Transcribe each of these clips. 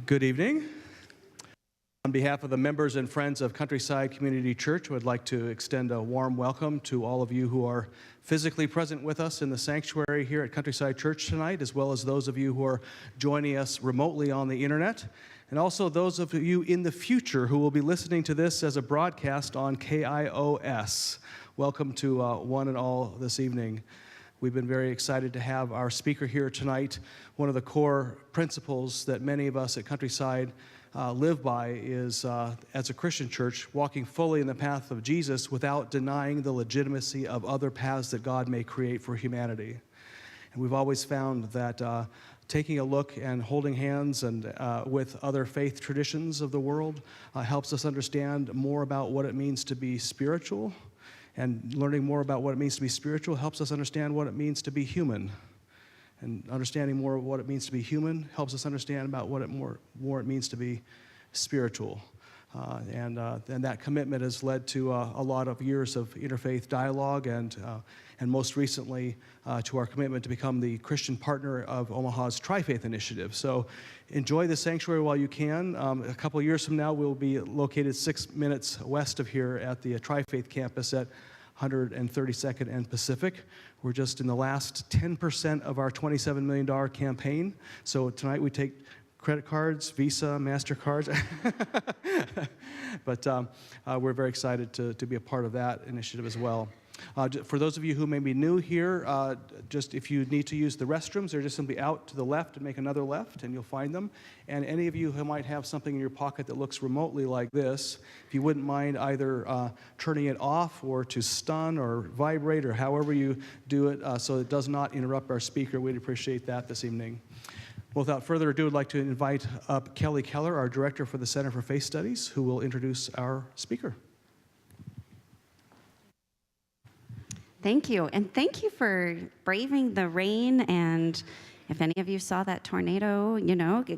Good evening. On behalf of the members and friends of Countryside Community Church, I would like to extend a warm welcome to all of you who are physically present with us in the sanctuary here at Countryside Church tonight, as well as those of you who are joining us remotely on the internet, and also those of you in the future who will be listening to this as a broadcast on KIOS. Welcome to one and all this evening. We've been very excited to have our speaker here tonight. One of the core principles that many of us at Countryside live by is, as a Christian church, walking fully in the path of Jesus without denying the legitimacy of other paths that God may create for humanity. And we've always found that taking a look and holding hands and with other faith traditions of the world helps us understand more about what it means to be spiritual. And learning more about what it means to be spiritual helps us understand what it means to be human. And understanding more of what it means to be human helps us understand about what it means to be spiritual. And that commitment has led to a lot of years of interfaith dialogue and most recently to our commitment to become the Christian partner of Omaha's Tri-Faith Initiative. So enjoy the sanctuary while you can. A couple of years from now, we'll be located 6 minutes west of here at the Tri-Faith campus at 132nd and Pacific. We're just in the last 10% of our $27 million campaign. So tonight we take credit cards, Visa, MasterCards. But we're very excited to be a part of that initiative as well. For those of you who may be new here, just if you need to use the restrooms, they're just simply out to the left and make another left, and you'll find them. And any of you who might have something in your pocket that looks remotely like this, if you wouldn't mind either turning it off or to stun or vibrate or however you do it so it does not interrupt our speaker, we'd appreciate that this evening. Without further ado, I'd like to invite up Kelly Keller, our director for the Center for Faith Studies, who will introduce our speaker. Thank you, and thank you for braving the rain, and if any of you saw that tornado,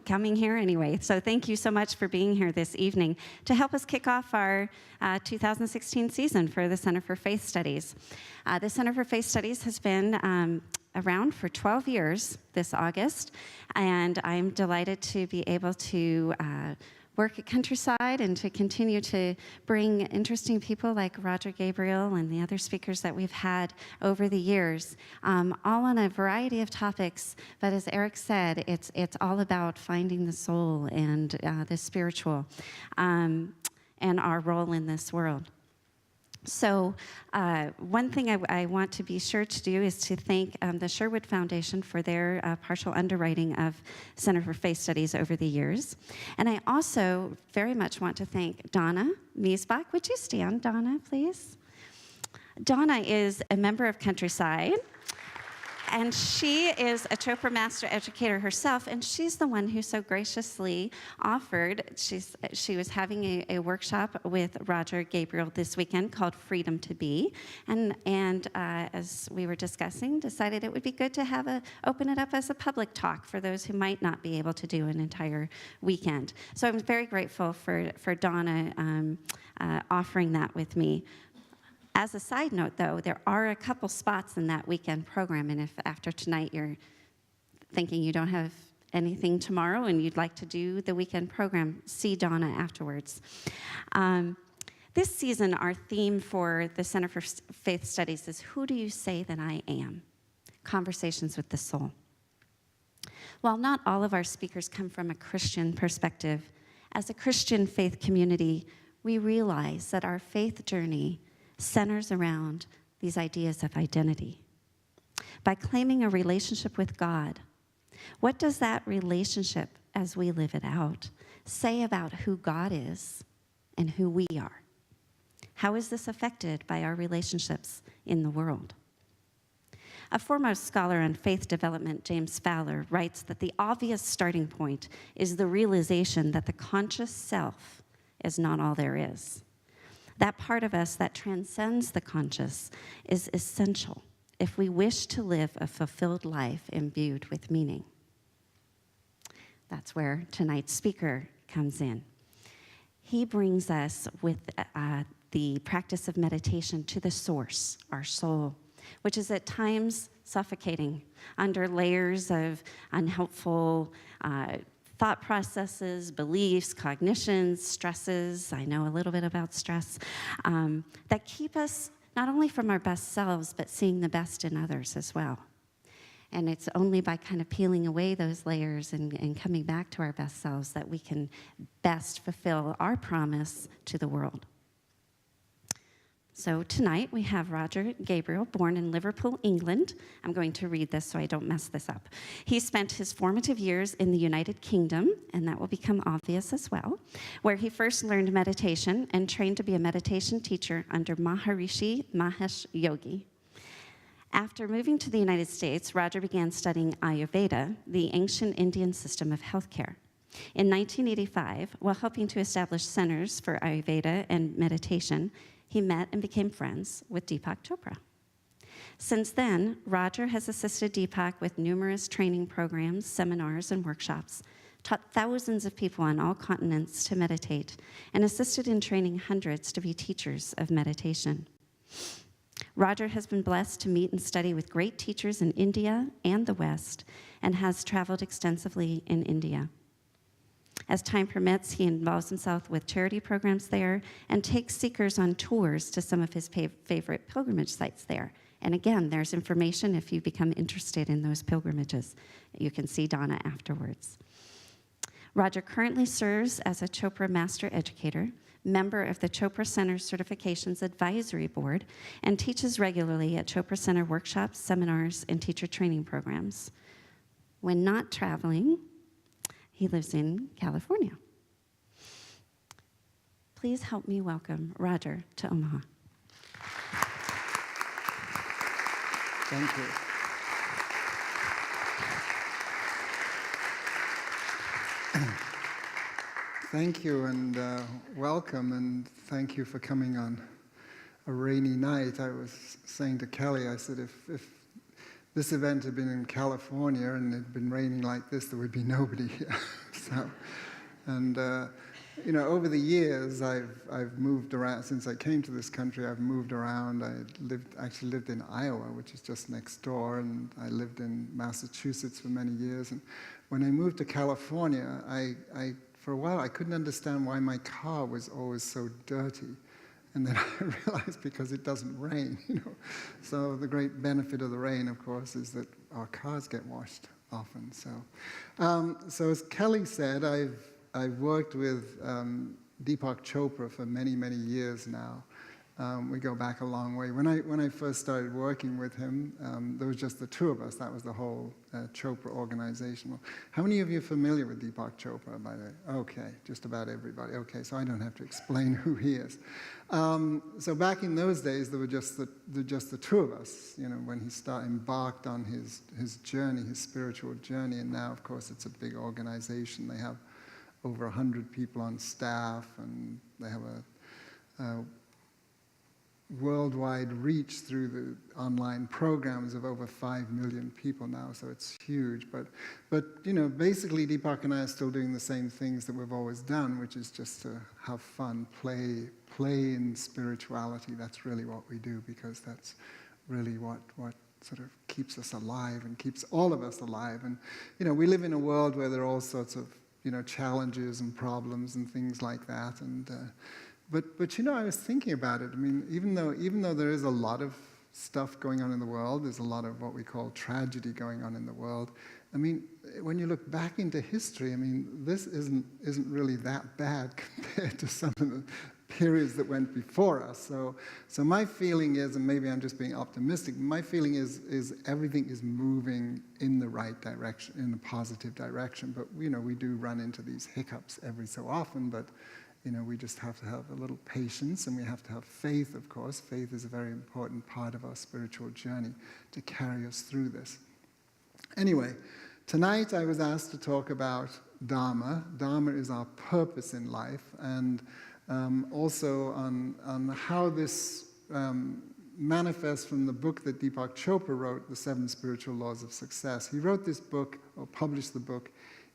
coming here anyway. So thank you so much for being here this evening to help us kick off our 2016 season for the Center for Faith Studies. The Center for Faith Studies has been around for 12 years this August, and I'm delighted to be able to work at Countryside and to continue to bring interesting people like Roger Gabriel and the other speakers that we've had over the years, all on a variety of topics. But as Eric said, it's all about finding the soul and the spiritual and our role in this world. So one thing I want to be sure to do is to thank the Sherwood Foundation for their partial underwriting of Center for Faith Studies over the years. And I also very much want to thank Donna Miesbach. Would you stand, Donna, please? Donna is a member of Countryside, and she is a Copra Master Educator herself, and she's the one who so graciously offered, she was having a workshop with Roger Gabriel this weekend called Freedom to Be, and as we were discussing, decided it would be good to open it up as a public talk for those who might not be able to do an entire weekend. So I'm very grateful for Donna offering that with me. As a side note, though, there are a couple spots in that weekend program, and if after tonight you're thinking you don't have anything tomorrow and you'd like to do the weekend program, see Donna afterwards. This season, our theme for the Center for Faith Studies is Who Do You Say That I Am? Conversations with the Soul. While not all of our speakers come from a Christian perspective, as a Christian faith community, we realize that our faith journey centers around these ideas of identity. By claiming a relationship with God, what does that relationship, as we live it out, say about who God is and who we are? How is this affected by our relationships in the world? A foremost scholar on faith development, James Fowler, writes that the obvious starting point is the realization that the conscious self is not all there is. That part of us that transcends the conscious is essential if we wish to live a fulfilled life imbued with meaning. That's where tonight's speaker comes in. He brings us with the practice of meditation to the source, our soul, which is at times suffocating under layers of unhelpful thought processes, beliefs, cognitions, stresses, I know a little bit about stress, that keep us not only from our best selves, but seeing the best in others as well. And it's only by kind of peeling away those layers and coming back to our best selves that we can best fulfill our promise to the world. So tonight we have Roger Gabriel, born in Liverpool, England. I'm going to read this so I don't mess this up. He spent his formative years in the United Kingdom, and that will become obvious as well, where he first learned meditation and trained to be a meditation teacher under Maharishi Mahesh Yogi. After moving to the United States, Roger began studying Ayurveda, the ancient Indian system of healthcare. In 1985, while helping to establish centers for Ayurveda and meditation, he met and became friends with Deepak Chopra. Since then, Roger has assisted Deepak with numerous training programs, seminars, and workshops, taught thousands of people on all continents to meditate, and assisted in training hundreds to be teachers of meditation. Roger has been blessed to meet and study with great teachers in India and the West, and has traveled extensively in India. As time permits, he involves himself with charity programs there and takes seekers on tours to some of his favorite pilgrimage sites there. And again, there's information if you become interested in those pilgrimages. You can see Donna afterwards. Roger currently serves as a Chopra Master Educator, member of the Chopra Center Certifications Advisory Board, and teaches regularly at Chopra Center workshops, seminars, and teacher training programs. When not traveling, he lives in California. Please help me welcome Roger to Omaha. Thank you. Thank you and welcome, and thank you for coming on a rainy night. I was saying to Kelly, I said, if this event had been in California and it had been raining like this, there would be nobody here. So, and you know, over the years, I've moved around. Since I came to this country, I've moved around. I actually lived in Iowa, which is just next door, and I lived in Massachusetts for many years. And when I moved to California, for a while, I couldn't understand why my car was always so dirty. And then I realized because it doesn't rain, you know. So the great benefit of the rain, of course, is that our cars get washed often. So as Kelly said, I've worked with Deepak Chopra for many, many years now. We go back a long way. When I first started working with him, there was just the two of us. That was the whole Chopra organization. Well, how many of you are familiar with Deepak Chopra, by the way? Okay, just about everybody. Okay, so I don't have to explain who he is. So back in those days, there were just the two of us, you know, when he embarked on his journey, his spiritual journey. And now, of course, it's a big organization. They have over 100 people on staff, and they have a worldwide reach through the online programs of over 5 million people now, so it's huge. But you know, basically Deepak and I are still doing the same things that we've always done, which is just to have fun, play in spirituality. That's really what we do, because that's really what sort of keeps us alive and keeps all of us alive. And you know, we live in a world where there are all sorts of, you know, challenges and problems and things like that. And But you know, I was thinking about it. I mean, even though there is a lot of stuff going on in the world, there's a lot of what we call tragedy going on in the world. I mean, when you look back into history, I mean, this isn't really that bad compared to some of the periods that went before us. So my feeling is, and maybe I'm just being optimistic, my feeling is everything is moving in the right direction, in a positive direction. But you know, we do run into these hiccups every so often, but you know, we just have to have a little patience, and we have to have faith, of course. Faith is a very important part of our spiritual journey to carry us through this. Anyway, tonight I was asked to talk about Dharma. Dharma is our purpose in life, and also on how this manifests from the book that Deepak Chopra wrote, The 7 Spiritual Laws of Success. He wrote this book, or published the book,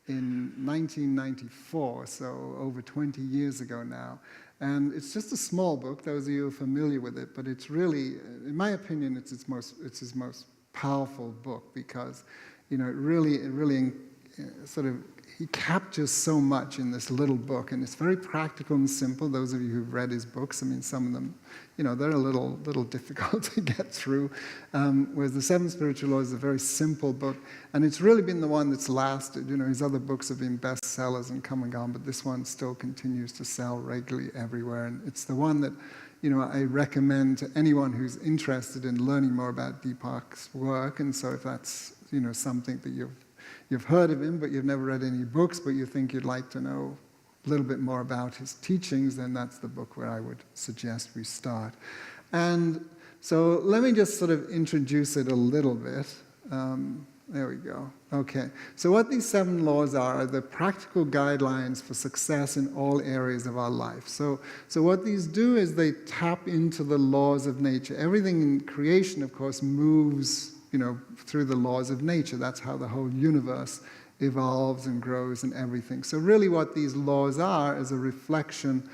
in 1994, so over 20 years ago now. And it's just a small book, those of you who are familiar with it, but it's really, in my opinion, it's his most powerful book, because, you know, it really sort of he captures so much in this little book, and it's very practical and simple. Those of you who've read his books, I mean, some of them, they're a little difficult to get through. Whereas the Seven Spiritual Laws is a very simple book, and it's really been the one that's lasted. His other books have been bestsellers and come and gone, but this one still continues to sell regularly everywhere, and it's the one that I recommend to anyone who's interested in learning more about Deepak's work. And so if that's something that you've heard of him, but you've never read any books, but you think you'd like to know a little bit more about his teachings, then that's the book where I would suggest we start. And so let me just sort of introduce it a little bit. There we go. Okay. So what these 7 laws are the practical guidelines for success in all areas of our life. So what these do is they tap into the laws of nature. Everything in creation, of course, moves, through the laws of nature. That's how the whole universe evolves and grows and everything. So really what these laws are is a reflection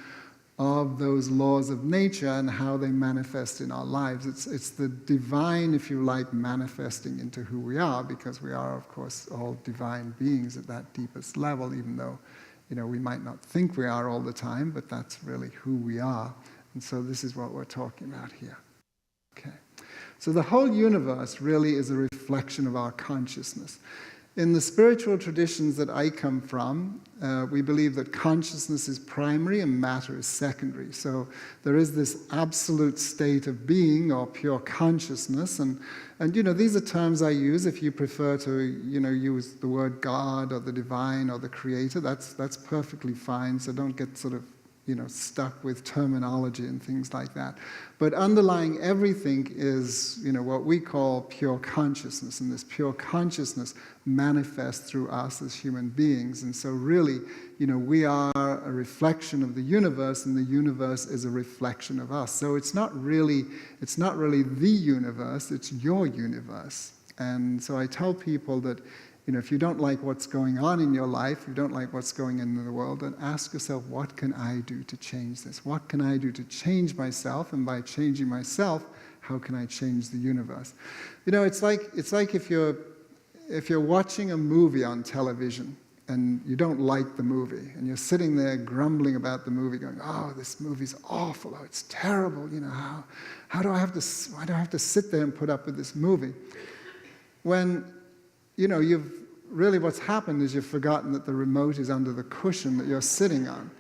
of those laws of nature and how they manifest in our lives. It's the divine, if you like, manifesting into who we are, because we are, of course, all divine beings at that deepest level, even though, we might not think we are all the time, but that's really who we are. And so this is what we're talking about here. Okay. So the whole universe really is a reflection of our consciousness. In the spiritual traditions that I come from, we believe that consciousness is primary and matter is secondary. So there is this absolute state of being or pure consciousness. And these are terms I use. If you prefer to, use the word God or the divine or the creator, that's perfectly fine. So don't get sort of stuck with terminology and things like that. But underlying everything is, what we call pure consciousness, and this pure consciousness manifests through us as human beings. And so really, we are a reflection of the universe, and the universe is a reflection of us. So it's not really the universe, it's your universe. And so I tell people that if you don't like what's going on in your life, you don't like what's going on in the world, then ask yourself, what can I do to change this? What can I do to change myself? And by changing myself, how can I change the universe? It's like if you're watching a movie on television and you don't like the movie, and you're sitting there grumbling about the movie, going, "Oh, this movie's awful. Oh, it's terrible. Why do I have to sit there and put up with this movie?" When what's happened is you've forgotten that the remote is under the cushion that you're sitting on.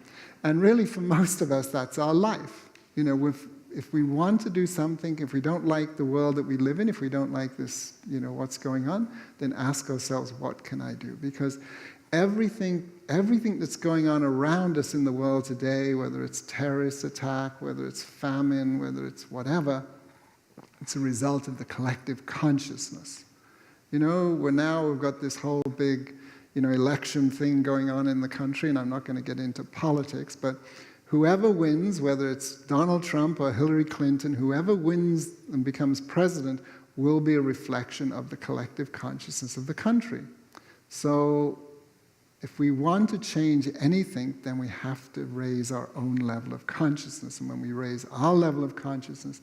And really, for most of us, that's our life. If we want to do something, if we don't like the world that we live in, if we don't like this, what's going on, then ask ourselves, what can I do? Because everything that's going on around us in the world today, whether it's terrorist attack, whether it's famine, whether it's whatever, it's a result of the collective consciousness. We've got this whole big, election thing going on in the country, and I'm not going to get into politics, but whoever wins, whether it's Donald Trump or Hillary Clinton, whoever wins and becomes president will be a reflection of the collective consciousness of the country. So if we want to change anything, then we have to raise our own level of consciousness. And when we raise our level of consciousness,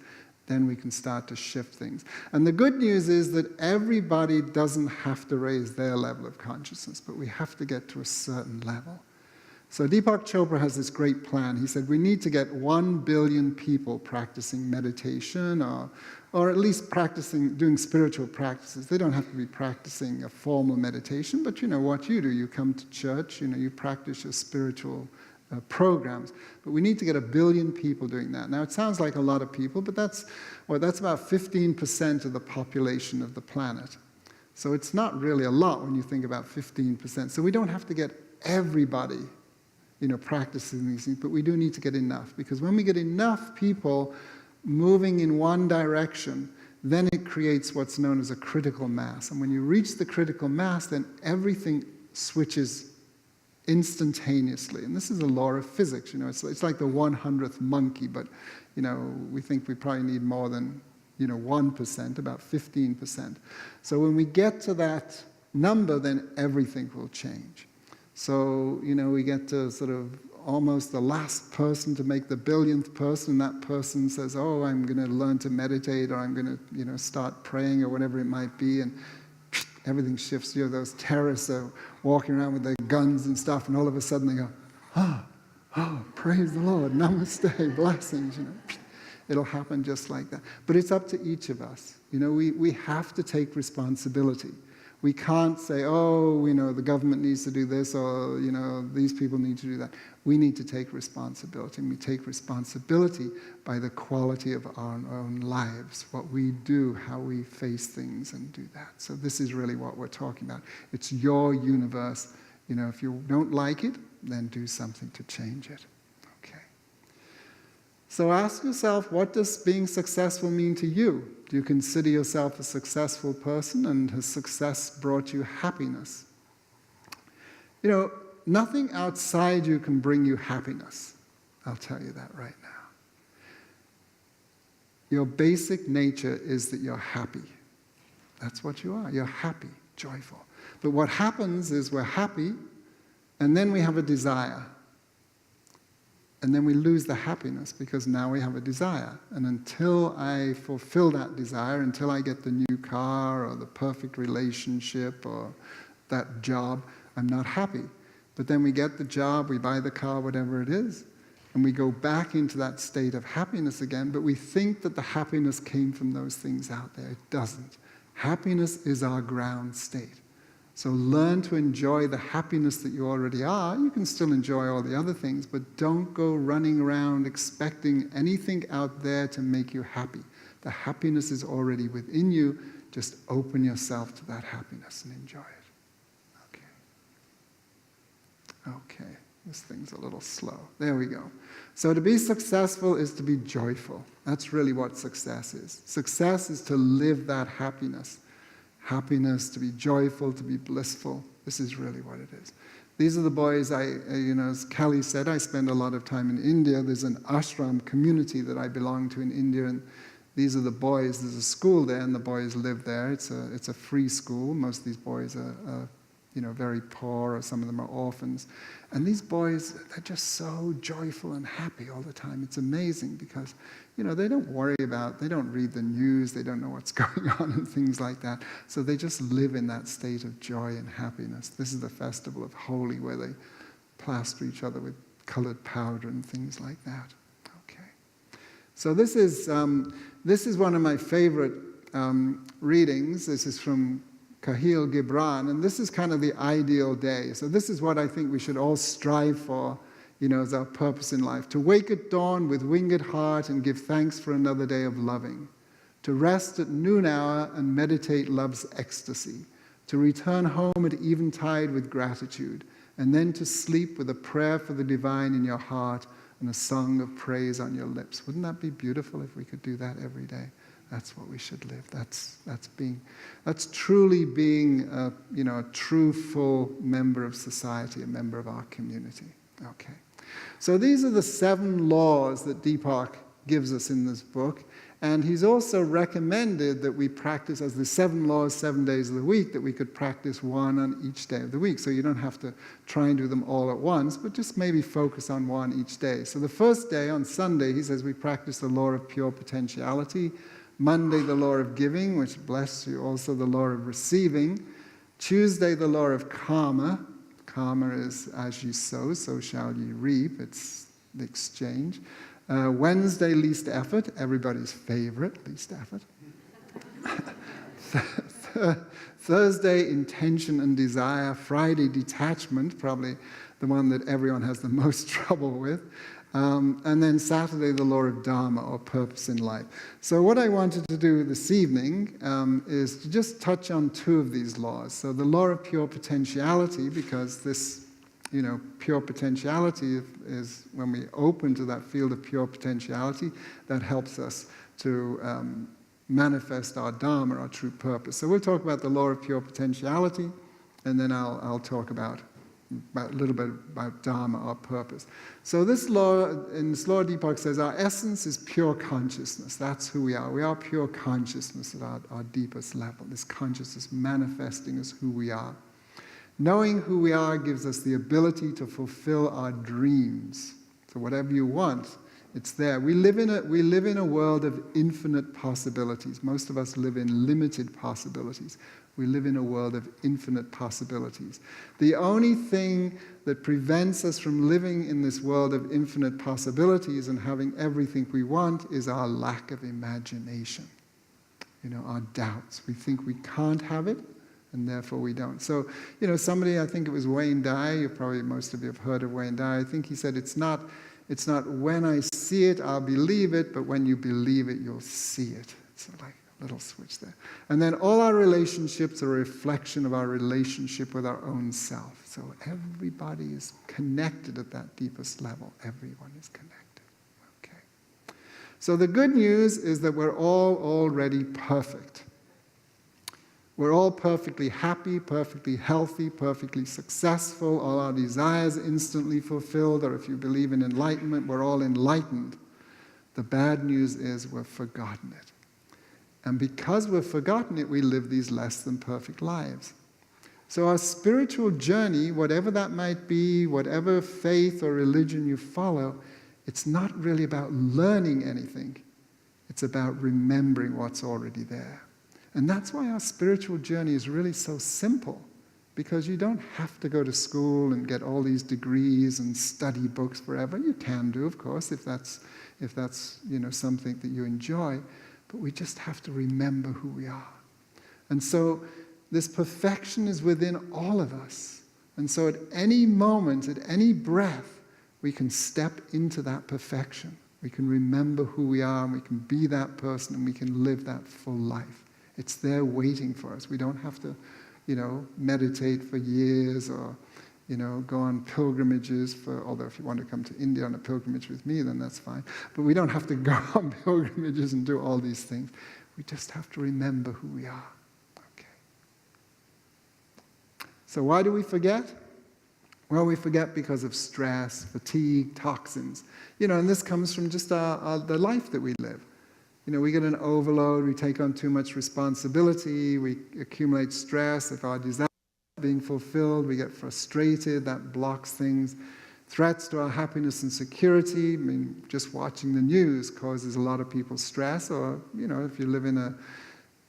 then we can start to shift things. And the good news is that everybody doesn't have to raise their level of consciousness, but we have to get to a certain level. So Deepak Chopra has this great plan. He said we need to get 1 billion people practicing meditation or at least doing spiritual practices. They don't have to be practicing a formal meditation, but what you do. You come to church, you practice your spiritual programs. But we need to get 1 billion people doing that. Now, it sounds like a lot of people, but that's about 15% of the population of the planet. So it's not really a lot when you think about 15%. So we don't have to get everybody, practicing these things, but we do need to get enough. Because when we get enough people moving in one direction, then it creates what's known as a critical mass. And when you reach the critical mass, then everything switches instantaneously. And this is a law of physics. It's like the 100th monkey, but we think we probably need more than 1%, about 15%. So when we get to that number, then everything will change. So we get to sort of almost the last person to make the billionth person, and that person says, "Oh, I'm going to learn to meditate," or "I'm going to start praying," or whatever it might be, and everything shifts. Those terrorists are walking around with their guns and stuff, and all of a sudden they go, oh, praise the Lord, namaste, blessings, It'll happen just like that. But it's up to each of us. We have to take responsibility. We can't say, the government needs to do this, or, these people need to do that. We need to take responsibility. And we take responsibility by the quality of our own lives, what we do, how we face things and do that. So this is really what we're talking about. It's your universe. If you don't like it, then do something to change it. Okay. So ask yourself, what does being successful mean to you? Do you consider yourself a successful person, and has success brought you happiness? Nothing outside you can bring you happiness. I'll tell you that right now. Your basic nature is that you're happy. That's what you are. You're happy, joyful. But what happens is we're happy, and then we have a desire. And then we lose the happiness because now we have a desire. And until I fulfill that desire, until I get the new car or the perfect relationship or that job, I'm not happy. But then we get the job, we buy the car, whatever it is, and we go back into that state of happiness again, but we think that the happiness came from those things out there. It doesn't. Happiness is our ground state. So learn to enjoy the happiness that you already are. You can still enjoy all the other things, but don't go running around expecting anything out there to make you happy. The happiness is already within you. Just open yourself to that happiness and enjoy it. Okay, this thing's a little slow. There we go. So to be successful is to be joyful. That's really what success is. Success is to live that happiness. Happiness, to be joyful, to be blissful. This is really what it is. These are the boys, as Kelly said, I spend a lot of time in India. There's an ashram community that I belong to in India, and these are the boys. There's a school there, and the boys live there. It's a free school. Most of these boys are very poor, or some of them are orphans. And these boys, they're just so joyful and happy all the time. It's amazing because, they don't worry about, they don't read the news, they don't know what's going on and things like that. So they just live in that state of joy and happiness. This is the festival of Holi, where they plaster each other with colored powder and things like that. Okay. So this is one of my favorite readings. This is from Kahil Gibran, and this is kind of the ideal day. So this is what I think we should all strive for, as our purpose in life. To wake at dawn with winged heart and give thanks for another day of loving. To rest at noon hour and meditate love's ecstasy. To return home at eventide with gratitude. And then to sleep with a prayer for the divine in your heart and a song of praise on your lips. Wouldn't that be beautiful if we could do that every day? That's what we should live. That's truly being a true full member of society, a member of our community. Okay. So these are the 7 laws that Deepak gives us in this book, and he's also recommended that we practice as the 7 laws 7 days of the week, that we could practice one on each day of the week. So you don't have to try and do them all at once, but just maybe focus on one each day. So the first day, on Sunday, he says we practice the law of pure potentiality. Monday, the law of giving, which, bless you, also the law of receiving. Tuesday, the law of karma. Karma is as you sow, so shall ye reap. It's the exchange. Wednesday, least effort, everybody's favorite, least effort. Thursday, intention and desire. Friday, detachment, probably the one that everyone has the most trouble with. And then Saturday, the law of Dharma, or purpose in life. So what I wanted to do this evening is to just touch on 2 of these laws. So the law of pure potentiality, because this, pure potentiality is when we open to that field of pure potentiality, that helps us to manifest our Dharma, our true purpose. So we'll talk about the law of pure potentiality, and then I'll talk about a little bit about Dharma, our purpose. So this law, in this law, Deepak says, our essence is pure consciousness. That's who we are. We are pure consciousness at our deepest level. This consciousness manifesting as who we are. Knowing who we are gives us the ability to fulfill our dreams. So whatever you want, it's there. We live in a world of infinite possibilities. Most of us live in limited possibilities. We live in a world of infinite possibilities. The only thing that prevents us from living in this world of infinite possibilities and having everything we want is our lack of imagination. Our doubts. We think we can't have it, and therefore we don't. So, somebody, I think it was Wayne Dyer, most of you have heard of Wayne Dyer, I think he said, it's not when I see it, I'll believe it, but when you believe it, you'll see it. It's like a little switch there. And then all our relationships are a reflection of our relationship with our own self. So everybody is connected at that deepest level. Everyone is connected. Okay. So the good news is that we're all already perfect. We're all perfectly happy, perfectly healthy, perfectly successful, all our desires instantly fulfilled, or if you believe in enlightenment, we're all enlightened. The bad news is we've forgotten it. And because we've forgotten it, we live these less than perfect lives. So our spiritual journey, whatever that might be, whatever faith or religion you follow, it's not really about learning anything. It's about remembering what's already there. And that's why our spiritual journey is really so simple, because you don't have to go to school and get all these degrees and study books forever. You can do, of course, if that's something that you enjoy, but we just have to remember who we are. And so this perfection is within all of us. And so at any moment, at any breath, we can step into that perfection. We can remember who we are, and we can be that person, and we can live that full life. It's there waiting for us. We don't have to, meditate for years or, go on pilgrimages although if you want to come to India on a pilgrimage with me, then that's fine. But we don't have to go on pilgrimages and do all these things. We just have to remember who we are. Okay. So why do we forget? Well, we forget because of stress, fatigue, toxins. And this comes from just the life that we live. We get an overload, we take on too much responsibility, we accumulate stress. If our desires are being fulfilled, we get frustrated, that blocks things. Threats to our happiness and security, just watching the news causes a lot of people stress, or, if you live in an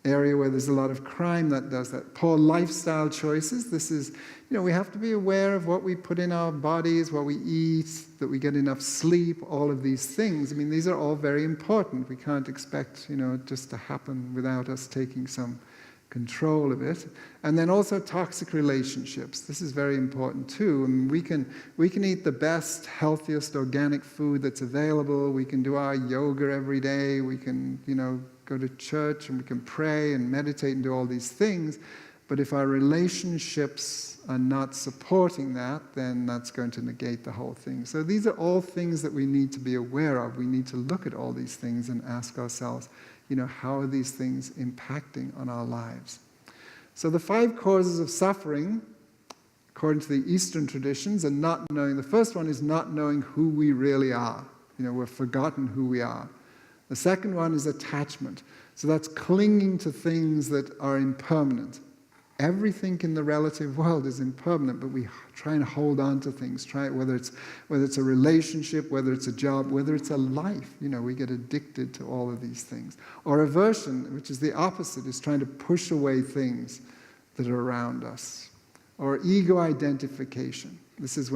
area where there's a lot of crime, that does that. Poor lifestyle choices, this is, we have to be aware of what we put in our bodies, what we eat, that we get enough sleep, all of these things. These are all very important. We can't expect, just to happen without us taking some control of it. And then also toxic relationships. This is very important too. We can eat the best, healthiest organic food that's available. We can do our yoga every day. We can, go to church, and we can pray and meditate and do all these things. But if our relationships are not supporting that, then that's going to negate the whole thing. So these are all things that we need to be aware of. We need to look at all these things and ask ourselves, how are these things impacting on our lives? So the 5 causes of suffering, according to the Eastern traditions, are not knowing. The first one is not knowing who we really are. We've forgotten who we are. The second one is attachment. So that's clinging to things that are impermanent. Everything in the relative world is impermanent, but we try and hold on to things. Whether it's a relationship, whether it's a job, whether it's a life. We get addicted to all of these things. Or aversion, which is the opposite, is trying to push away things that are around us. Or ego identification. This is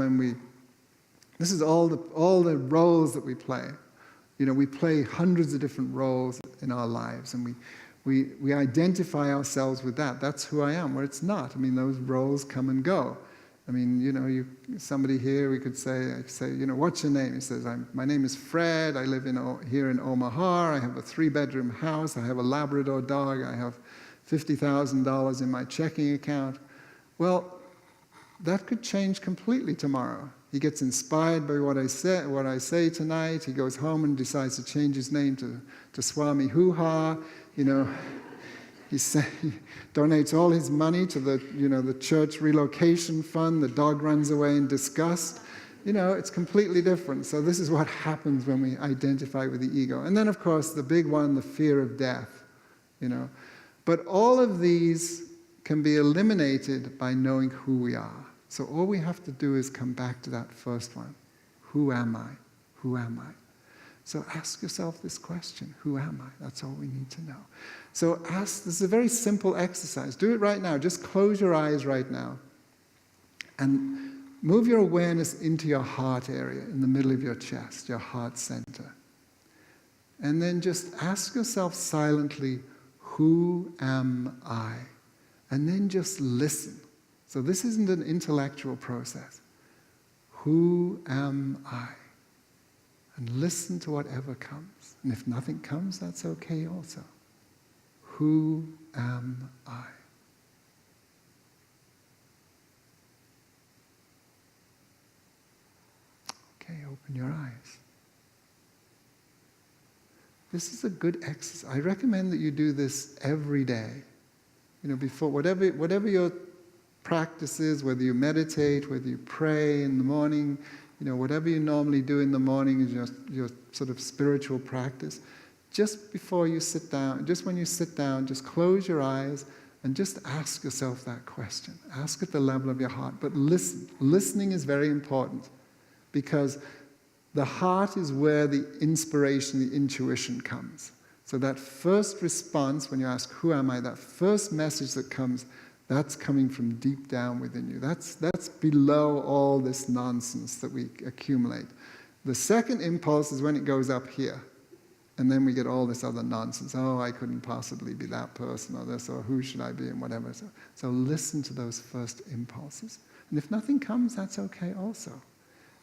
all the roles that we play. We play hundreds of different roles in our lives, and we identify ourselves with that. That's who I am, where it's not. Those roles come and go. Somebody here, we could say, what's your name? He says, my name is Fred, I live here in Omaha, I have a 3-bedroom house, I have a Labrador dog, I have $50,000 in my checking account. Well, that could change completely tomorrow. He gets inspired by what I say tonight. He goes home and decides to change his name to Swami Hoo-Ha. He donates all his money to the church relocation fund. The dog runs away in disgust. It's completely different. So this is what happens when we identify with the ego. And then, of course, the big one, the fear of death. But all of these can be eliminated by knowing who we are. So all we have to do is come back to that first one. Who am I? Who am I? So ask yourself this question, who am I? That's all we need to know. So this is a very simple exercise. Do it right now. Just close your eyes right now. And move your awareness into your heart area, in the middle of your chest, your heart center. And then just ask yourself silently, who am I? And then just listen. So this isn't an intellectual process. Who am I? And listen to whatever comes. And if nothing comes, that's okay also. Who am I? Okay, open your eyes. This is a good exercise. I recommend that you do this every day. Before whatever your practice is, whether you meditate, whether you pray in the morning, whatever you normally do in the morning is your sort of spiritual practice. Just before you sit down, just when you sit down, just close your eyes and just ask yourself that question. Ask at the level of your heart, but listen. Listening is very important because the heart is where the inspiration, the intuition comes. So that first response, when you ask, who am I, that first message that comes, that's coming from deep down within you. That's below all this nonsense that we accumulate. The second impulse is when it goes up here. And then we get all this other nonsense. Oh, I couldn't possibly be that person or this, or who should I be, and whatever. So listen to those first impulses. And if nothing comes, that's okay also.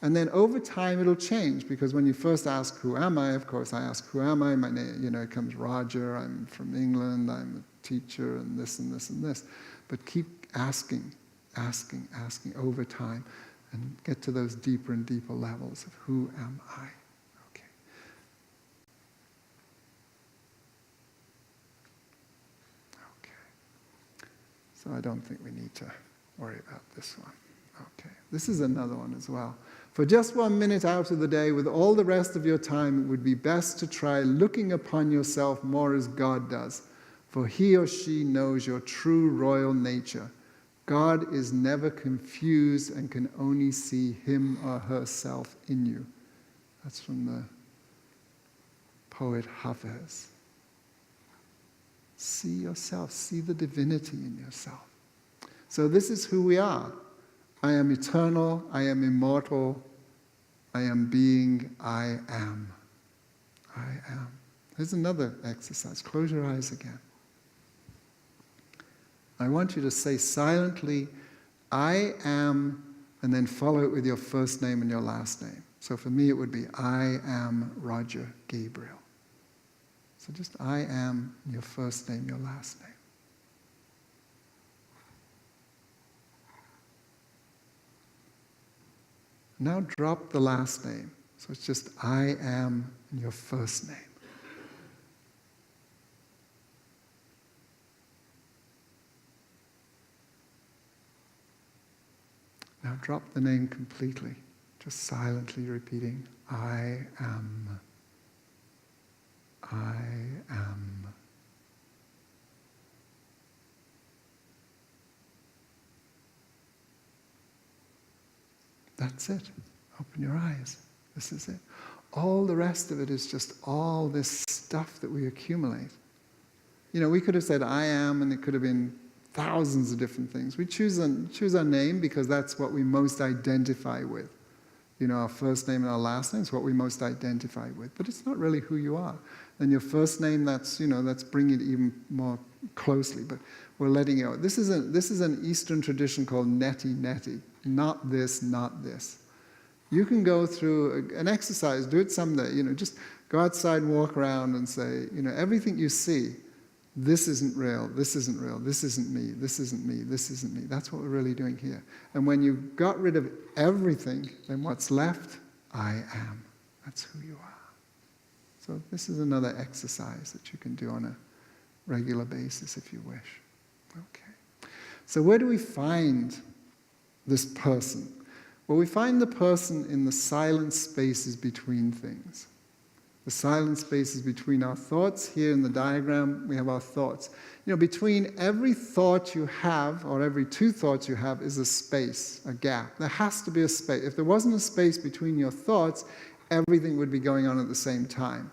And then over time it'll change, because when you first ask, who am I? Of course I ask, who am I? My name, it comes Roger, I'm from England, I'm a teacher, and this and this and this. But keep asking over time, and get to those deeper and deeper levels of who am I? Okay. Okay. So I don't think we need to worry about this one. Okay. This is another one as well. For just 1 minute out of the day, with all the rest of your time, it would be best to try looking upon yourself more as God does, for he or she knows your true royal nature. God is never confused and can only see him or herself in you. That's from the poet Hafez. See yourself, see the divinity in yourself. So this is who we are. I am eternal, I am immortal, I am being, I am. I am. Here's another exercise. Close your eyes again. I want you to say silently, I am, and then follow it with your first name and your last name. So for me it would be, I am Roger Gabriel. So just I am, your first name, your last name. Now drop the last name. So it's just I am and your first name. Now drop the name completely, just silently repeating, I am. I am. That's it. Open your eyes. This is it. All the rest of it is just all this stuff that we accumulate. We could have said I am, and it could have been thousands of different things. We choose our name because that's what we most identify with. Our first name and our last name is what we most identify with, but it's not really who you are. And your first name, that's bringing it even more closely, but we're letting it go. This is an Eastern tradition called neti. Not this, not this. You can go through an exercise, do it someday, just go outside and walk around and say, everything you see, this isn't real, this isn't real, this isn't me, this isn't me, this isn't me. That's what we're really doing here. And when you got rid of everything, then what's left? I am. That's who you are. So this is another exercise that you can do on a regular basis if you wish. Okay. So where do we find this person? Well, we find the person in the silent spaces between things. The silent spaces between our thoughts. Here in the diagram, we have our thoughts. Between every thought you have, or every two thoughts you have, is a space, a gap. There has to be a space. If there wasn't a space between your thoughts, everything would be going on at the same time.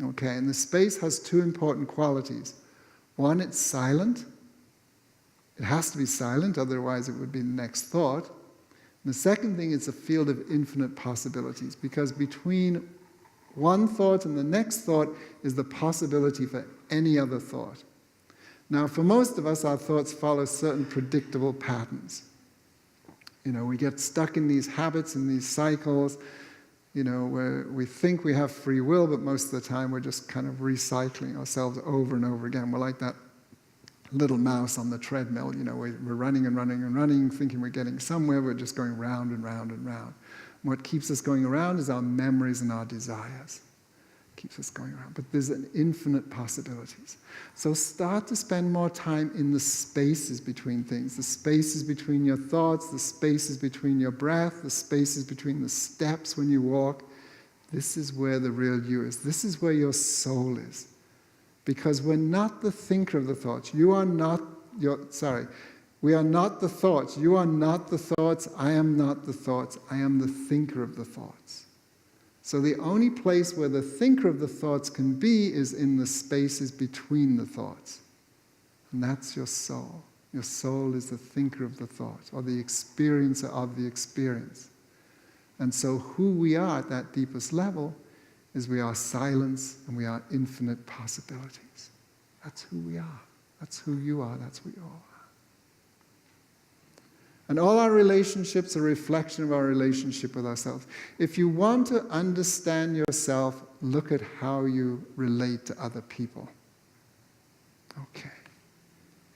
Okay, and the space has two important qualities. One, it's silent. It has to be silent, otherwise it would be the next thought. And the second thing is a field of infinite possibilities, because between one thought and the next thought is the possibility for any other thought. Now, for most of us, our thoughts follow certain predictable patterns. You know, we get stuck in these habits and these cycles, you know, where we think we have free will, but most of the time we're just kind of recycling ourselves over and over again. We're like that little mouse on the treadmill, you know, we're running and running and running, thinking we're getting somewhere, we're just going round and round and round. And what keeps us going around is our memories and our desires. Keeps us going around. But there's an infinite possibilities. So start to spend more time in the spaces between things, the spaces between your thoughts, the spaces between your breath, the spaces between the steps when you walk. This is where the real you is. This is where your soul is. Because we're not the thinker of the thoughts. You are not we are not the thoughts. You are not the thoughts. I am not the thoughts. I am the thinker of the thoughts. So the only place where the thinker of the thoughts can be is in the spaces between the thoughts. And that's your soul. Your soul is the thinker of the thought, or the experiencer of the experience. And so who we are at that deepest level is we are silence and we are infinite possibilities. That's who we are. That's who you are. That's what you all are. And all our relationships are a reflection of our relationship with ourselves. If you want to understand yourself, look at how you relate to other people. Okay.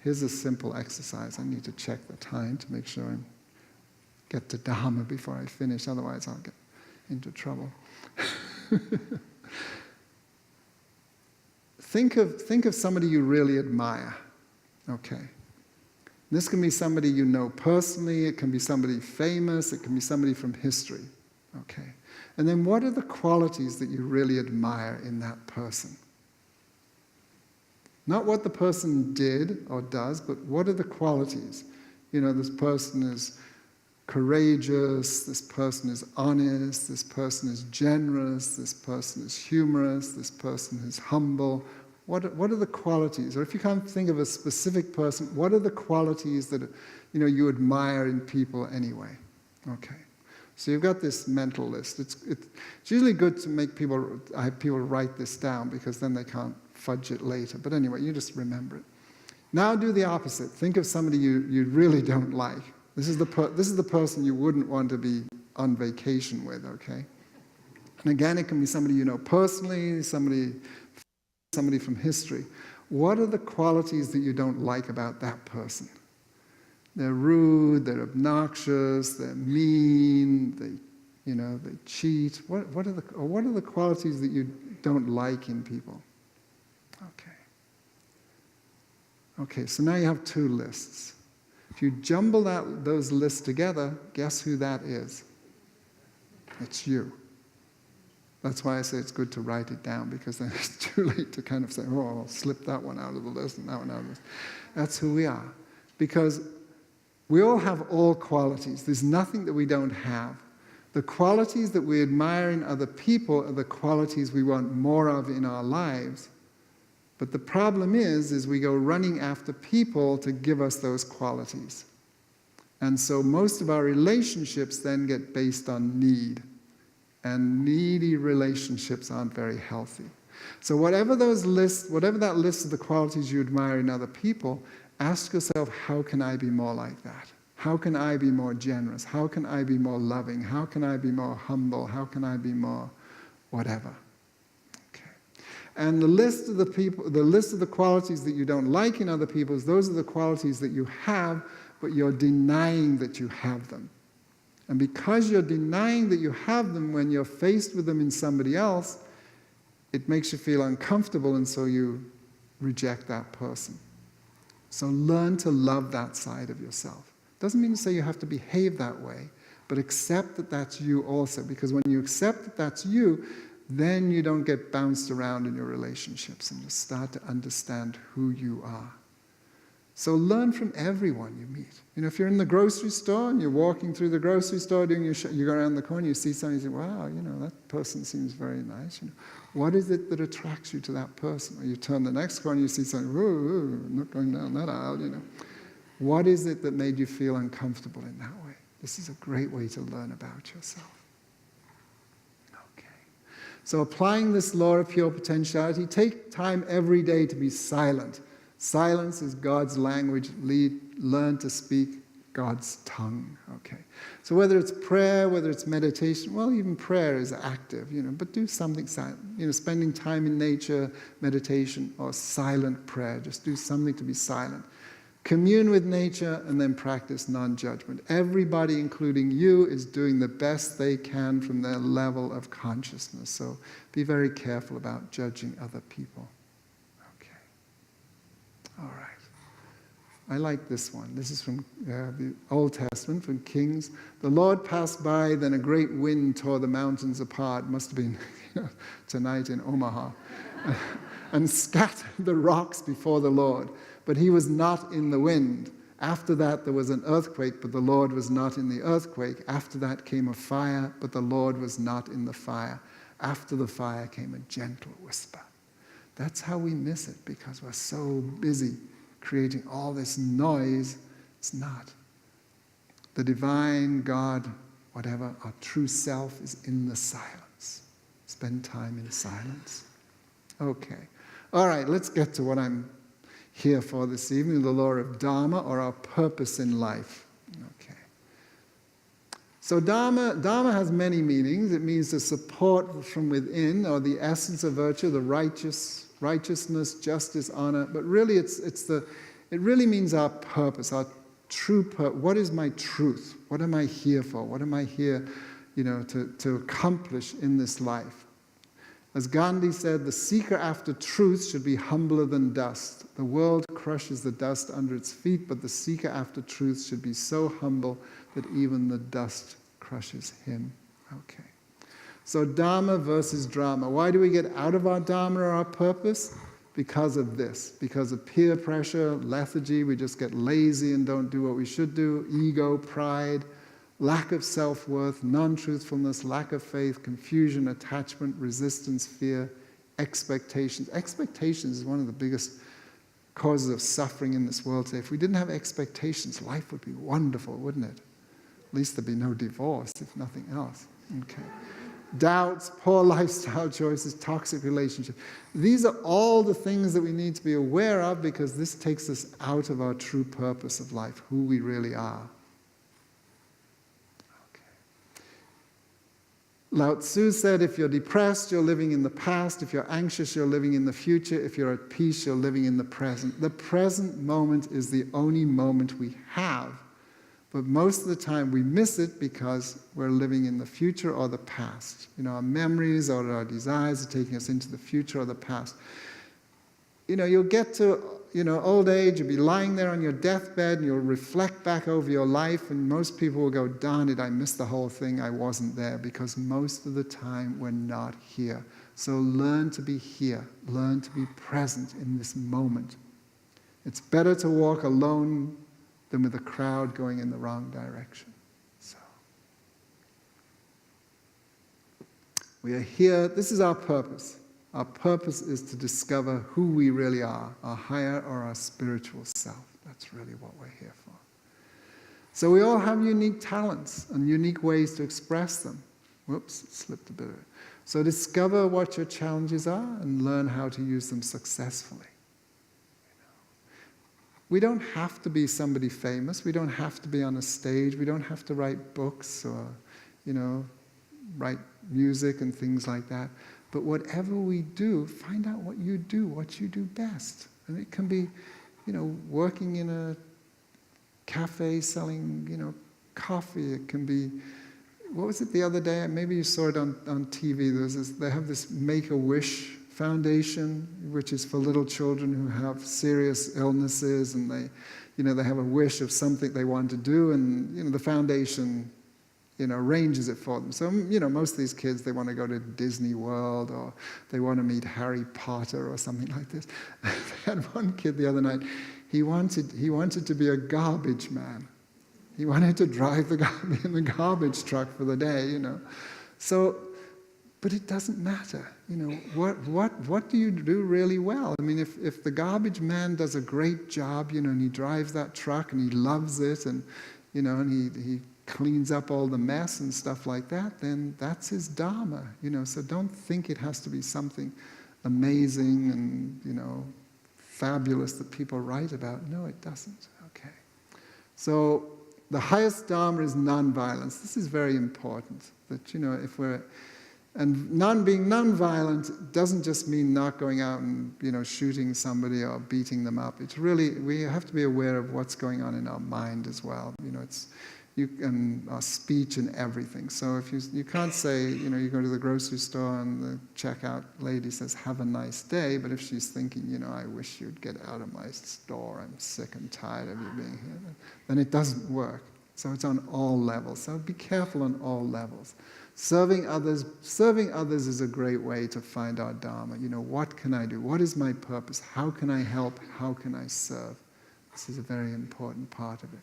Here's a simple exercise. I need to check the time to make sure I get to Dharma before I finish, otherwise I'll get into trouble. Think of somebody you really admire. Okay. This can be somebody you know personally, it can be somebody famous, it can be somebody from history. Okay. And then what are the qualities that you really admire in that person? Not what the person did or does, but what are the qualities? You know, this person is courageous, this person is honest, this person is generous, this person is humorous, this person is humble. What are the qualities? Or if you can't think of a specific person, what are the qualities that you admire in people anyway? Okay. So you've got this mental list. It's usually good to have people write this down, because then they can't fudge it later. But anyway, you just remember it. Now do the opposite. Think of somebody you really don't like. This is the person you wouldn't want to be on vacation with, okay? And again, it can be somebody you know personally, somebody from history. What are the qualities that you don't like about that person? They're rude, they're obnoxious, they're mean, they cheat. What are the qualities that you don't like in people? Okay. Okay, so now you have two lists. If you jumble those lists together, guess who that is? It's you. That's why I say it's good to write it down, because then it's too late to kind of say, oh, I'll slip that one out of the list and that one out of the list. That's who we are. Because we all have all qualities. There's nothing that we don't have. The qualities that we admire in other people are the qualities we want more of in our lives. But the problem is we go running after people to give us those qualities. And so most of our relationships then get based on need. And needy relationships aren't very healthy. So whatever that list of the qualities you admire in other people, ask yourself, how can I be more like that? How can I be more generous? How can I be more loving? How can I be more humble? How can I be more whatever? Okay. And the list of the qualities that you don't like in other people, those are the qualities that you have, but you're denying that you have them. And because you're denying that you have them when you're faced with them in somebody else, it makes you feel uncomfortable, and so you reject that person. So learn to love that side of yourself. Doesn't mean to say you have to behave that way, but accept that that's you also. Because when you accept that that's you, then you don't get bounced around in your relationships, and you start to understand who you are. So learn from everyone you meet. If you're in the grocery store and you're walking through the grocery store doing you go around the corner, you see something, you say, wow, that person seems very nice. What is it that attracts you to that person? Or you turn the next corner, you see something, whoa, I'm not going down that aisle, What is it that made you feel uncomfortable in that way? This is a great way to learn about yourself. Okay. So applying this law of pure potentiality, take time every day to be silent. Silence is God's language. Learn to speak God's tongue. Okay. So whether it's prayer, whether it's meditation, well, even prayer is active, but do something silent. Spending time in nature, meditation, or silent prayer. Just do something to be silent. Commune with nature and then practice non-judgment. Everybody, including you, is doing the best they can from their level of consciousness. So be very careful about judging other people. All right. I like this one. This is from the Old Testament, from Kings. The Lord passed by, then a great wind tore the mountains apart. Must have been tonight in Omaha. And scattered the rocks before the Lord. But he was not in the wind. After that there was an earthquake, but the Lord was not in the earthquake. After that came a fire, but the Lord was not in the fire. After the fire came a gentle whisper. That's how we miss it, because we're so busy creating all this noise. It's not. The divine God, whatever, our true self is in the silence. Spend time in silence. Okay. All right, let's get to what I'm here for this evening, the law of Dharma, or our purpose in life. Okay. So Dharma has many meanings. It means the support from within, or the essence of virtue, the righteousness, justice, honor. But really, it really means our purpose, our true purpose. What is my truth? What am I here for? What am I here, to accomplish in this life? As Gandhi said, the seeker after truth should be humbler than dust. The world crushes the dust under its feet, but the seeker after truth should be so humble that even the dust crushes him. Okay. So Dharma versus drama. Why do we get out of our Dharma or our purpose? Because of this. Because of peer pressure, lethargy, we just get lazy and don't do what we should do, ego, pride, lack of self-worth, non-truthfulness, lack of faith, confusion, attachment, resistance, fear, expectations. Expectations is one of the biggest causes of suffering in this world today. If we didn't have expectations, life would be wonderful, wouldn't it? At least there'd be no divorce, if nothing else. Okay. Doubts, poor lifestyle choices, toxic relationships. These are all the things that we need to be aware of, because this takes us out of our true purpose of life, who we really are. Lao Tzu said, if you're depressed, you're living in the past. If you're anxious, you're living in the future. If you're at peace, you're living in the present. The present moment is the only moment we have. But most of the time we miss it because we're living in the future or the past. Our memories or our desires are taking us into the future or the past. You'll get to old age, you'll be lying there on your deathbed, and you'll reflect back over your life, and most people will go, darn it, I missed the whole thing, I wasn't there, because most of the time we're not here. So learn to be here, learn to be present in this moment. It's better to walk alone than with a crowd going in the wrong direction. So we are here, this is our purpose. Our purpose is to discover who we really are, our higher or our spiritual self. That's really what we're here for. So we all have unique talents and unique ways to express them. Whoops, it slipped a bit. So discover what your challenges are and learn how to use them successfully. We don't have to be somebody famous. We don't have to be on a stage. We don't have to write books or, write music and things like that. But whatever we do, find out what you do best. And it can be, working in a cafe selling, coffee. It can be, what was it the other day? Maybe you saw it on TV. They have this Make-A-Wish Foundation, which is for little children who have serious illnesses, and they have a wish of something they want to do, and the foundation arranges it for them. So, most of these kids, they want to go to Disney World, or they want to meet Harry Potter or something like this. I had one kid the other night, he wanted to be a garbage man. He wanted to drive in the garbage truck for the day, you know. So, but it doesn't matter, you know. What do you do really well? I mean, if the garbage man does a great job, you know, and he drives that truck and he loves it, and you know, and he cleans up all the mess and stuff like that, then that's his Dharma, you know. So don't think it has to be something amazing and, you know, fabulous that people write about. No, it doesn't. Okay. So the highest Dharma is non-violence. This is very important. That, you know, if we're, and being non-violent doesn't just mean not going out and, you know, shooting somebody or beating them up. It's really, we have to be aware of what's going on in our mind as well. You know, and our speech and everything. So if you can't say, you know, you go to the grocery store and the checkout lady says, "Have a nice day," but if she's thinking, you know, "I wish you'd get out of my store, I'm sick and tired of you being here," then it doesn't work. So it's on all levels. So be careful on all levels. Serving others is a great way to find our Dharma. You know, what can I do? What is my purpose? How can I help? How can I serve? This is a very important part of it.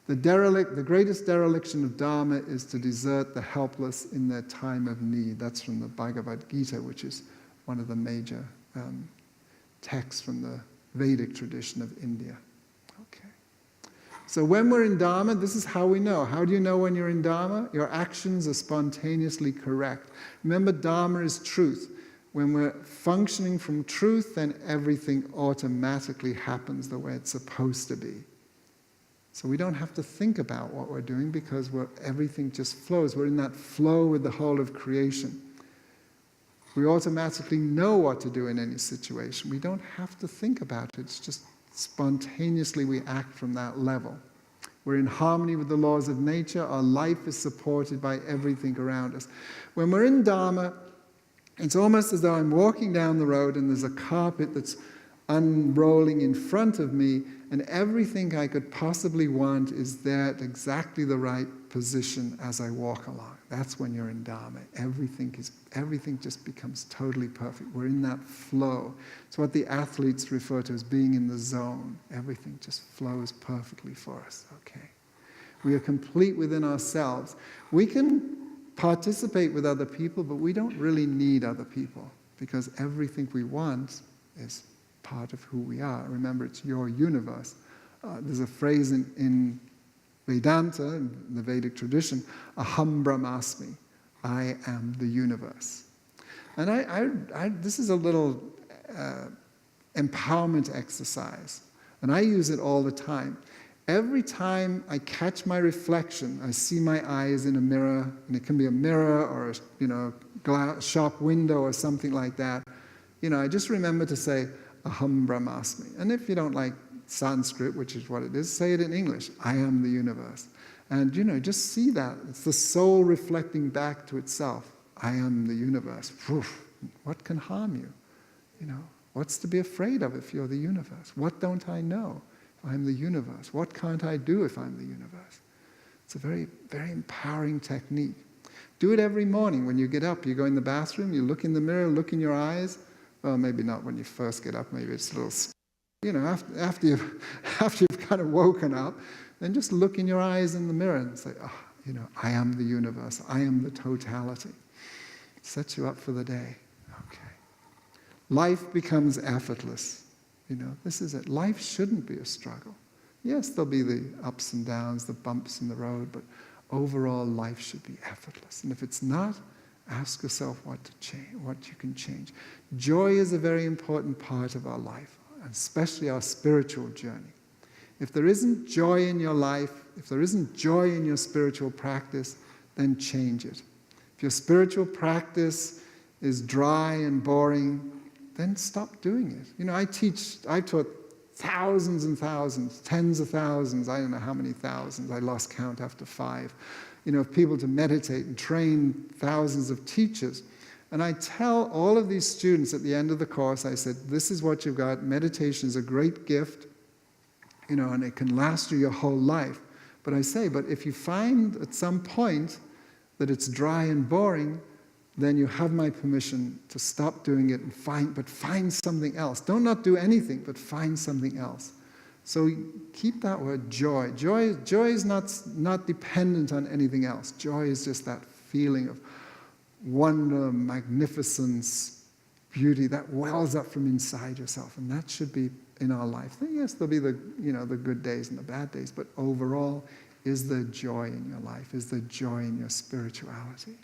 The greatest dereliction of Dharma is to desert the helpless in their time of need. That's from the Bhagavad Gita, which is one of the major texts from the Vedic tradition of India. Okay. So when we're in Dharma, this is how we know. How do you know when you're in Dharma? Your actions are spontaneously correct. Remember, Dharma is truth. When we're functioning from truth, then everything automatically happens the way it's supposed to be. So we don't have to think about what we're doing because everything just flows. We're in that flow with the whole of creation. We automatically know what to do in any situation. We don't have to think about it. It's just spontaneously we act from that level. We're in harmony with the laws of nature. Our life is supported by everything around us. When we're in Dharma, it's almost as though I'm walking down the road and there's a carpet that's unrolling in front of me, and everything I could possibly want is there at exactly the right position as I walk along. That's when you're in Dharma. Everything just becomes totally perfect. We're in that flow. It's what the athletes refer to as being in the zone. Everything just flows perfectly for us. Okay. We are complete within ourselves. We can participate with other people, but we don't really need other people because everything we want is part of who we are. Remember, it's your universe. There's a phrase in Vedanta, in the Vedic tradition, aham brahmasmi, I am the universe. And this is a little empowerment exercise, and I use it all the time. Every time I catch my reflection, I see my eyes in a mirror, and it can be a mirror or a shop window or something like that. I just remember to say, aham brahmasmi. And if you don't like Sanskrit, which is what it is, say it in English. I am the universe. And, just see that. It's the soul reflecting back to itself. I am the universe. What can harm you? What's to be afraid of if you're the universe? What don't I know if I'm the universe? What can't I do if I'm the universe? It's a very, very empowering technique. Do it every morning when you get up. You go in the bathroom, you look in the mirror, look in your eyes. Well, maybe not when you first get up, maybe it's a little, after you've kind of woken up, then just look in your eyes in the mirror and say, I am the universe, I am the totality. It sets you up for the day. Okay. Life becomes effortless. This is it. Life shouldn't be a struggle. Yes, there'll be the ups and downs, the bumps in the road, but overall life should be effortless. And if it's not, ask yourself what you can change. Joy is a very important part of our life, especially our spiritual journey. If there isn't joy in your life, if there isn't joy in your spiritual practice, then change it. If your spiritual practice is dry and boring, then stop doing it. I taught thousands and thousands, tens of thousands, I don't know how many thousands, I lost count after 5, of people to meditate and train thousands of teachers. And I tell all of these students at the end of the course, I said, this is what you've got. Meditation is a great gift, and it can last you your whole life. But I say, but if you find at some point that it's dry and boring, then you have my permission to stop doing it and find something else. Don't not do anything, but find something else. So keep that word joy. Joy is not dependent on anything else. Joy is just that feeling of wonder, magnificence, beauty that wells up from inside yourself, and that should be in our life. Yes, there'll be the good days and the bad days, but overall, is there joy in your life? Is there joy in your spirituality?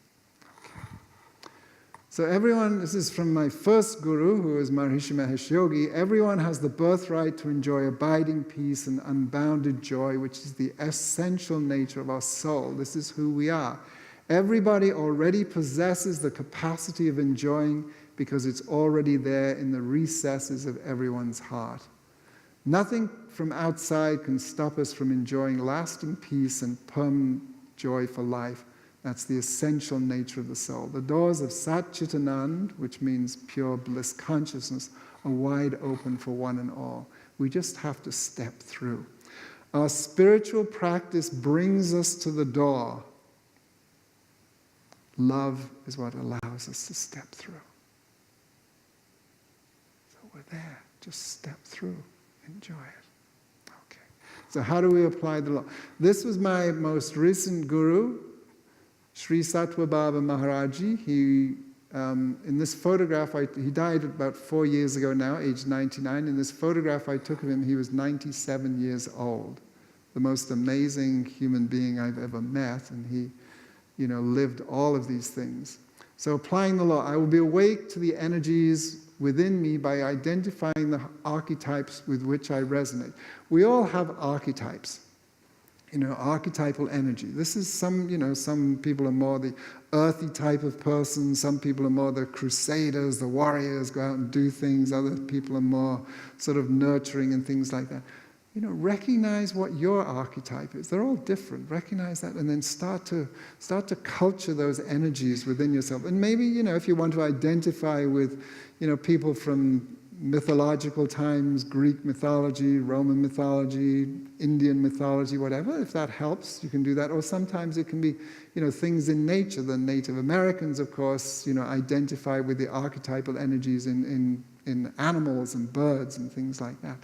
Okay. So everyone, this is from my first guru, who is Maharishi Mahesh Yogi, everyone has the birthright to enjoy abiding peace and unbounded joy, which is the essential nature of our soul. This is who we are. Everybody already possesses the capacity of enjoying because it's already there in the recesses of everyone's heart. Nothing from outside can stop us from enjoying lasting peace and permanent joy for life. That's the essential nature of the soul. The doors of Sat Chit Anand, which means pure bliss consciousness, are wide open for one and all. We just have to step through. Our spiritual practice brings us to the door. Love is what allows us to step through. So we're there. Just step through. Enjoy it. Okay. So how do we apply the law? This was my most recent guru, Sri Sattva Baba Maharaji. He, in this photograph, he died about 4 years ago now, age 99. In this photograph I took of him, he was 97 years old. The most amazing human being I've ever met, and he lived all of these things. So applying the law, I will be awake to the energies within me by identifying the archetypes with which I resonate. We all have archetypes, archetypal energy. This is some people are more the earthy type of person, some people are more the crusaders, the warriors, go out and do things, other people are more sort of nurturing and things like that. Recognize what your archetype is. They're all different. Recognize that, and then start to culture those energies within yourself. And maybe, if you want to identify with, people from mythological times, Greek mythology, Roman mythology, Indian mythology, whatever, if that helps, you can do that. Or sometimes it can be, things in nature. The Native Americans, of course, identify with the archetypal energies in animals and birds and things like that.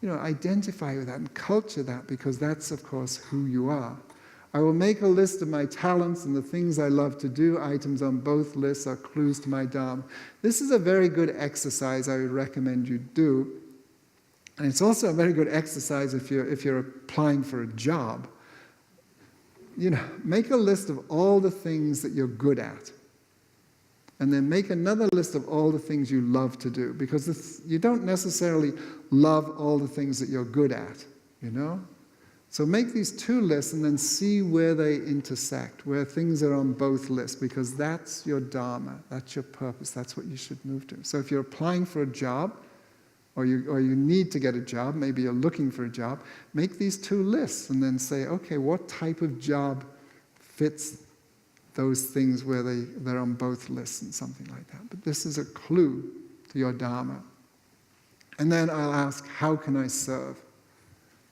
Identify with that and culture that, because that's, of course, who you are. I will make a list of my talents and the things I love to do. Items on both lists are clues to my Dharma. This is a very good exercise I would recommend you do. And it's also a very good exercise if you're applying for a job. Make a list of all the things that you're good at. And then make another list of all the things you love to do, because you don't necessarily love all the things that you're good at, So make these two lists and then see where they intersect, where things are on both lists, because that's your Dharma, that's your purpose, that's what you should move to. So if you're applying for a job, or you need to get a job, maybe you're looking for a job, make these two lists and then say, okay, what type of job fits those things where they're on both lists and something like that. But this is a clue to your Dharma. And then I'll ask, how can I serve?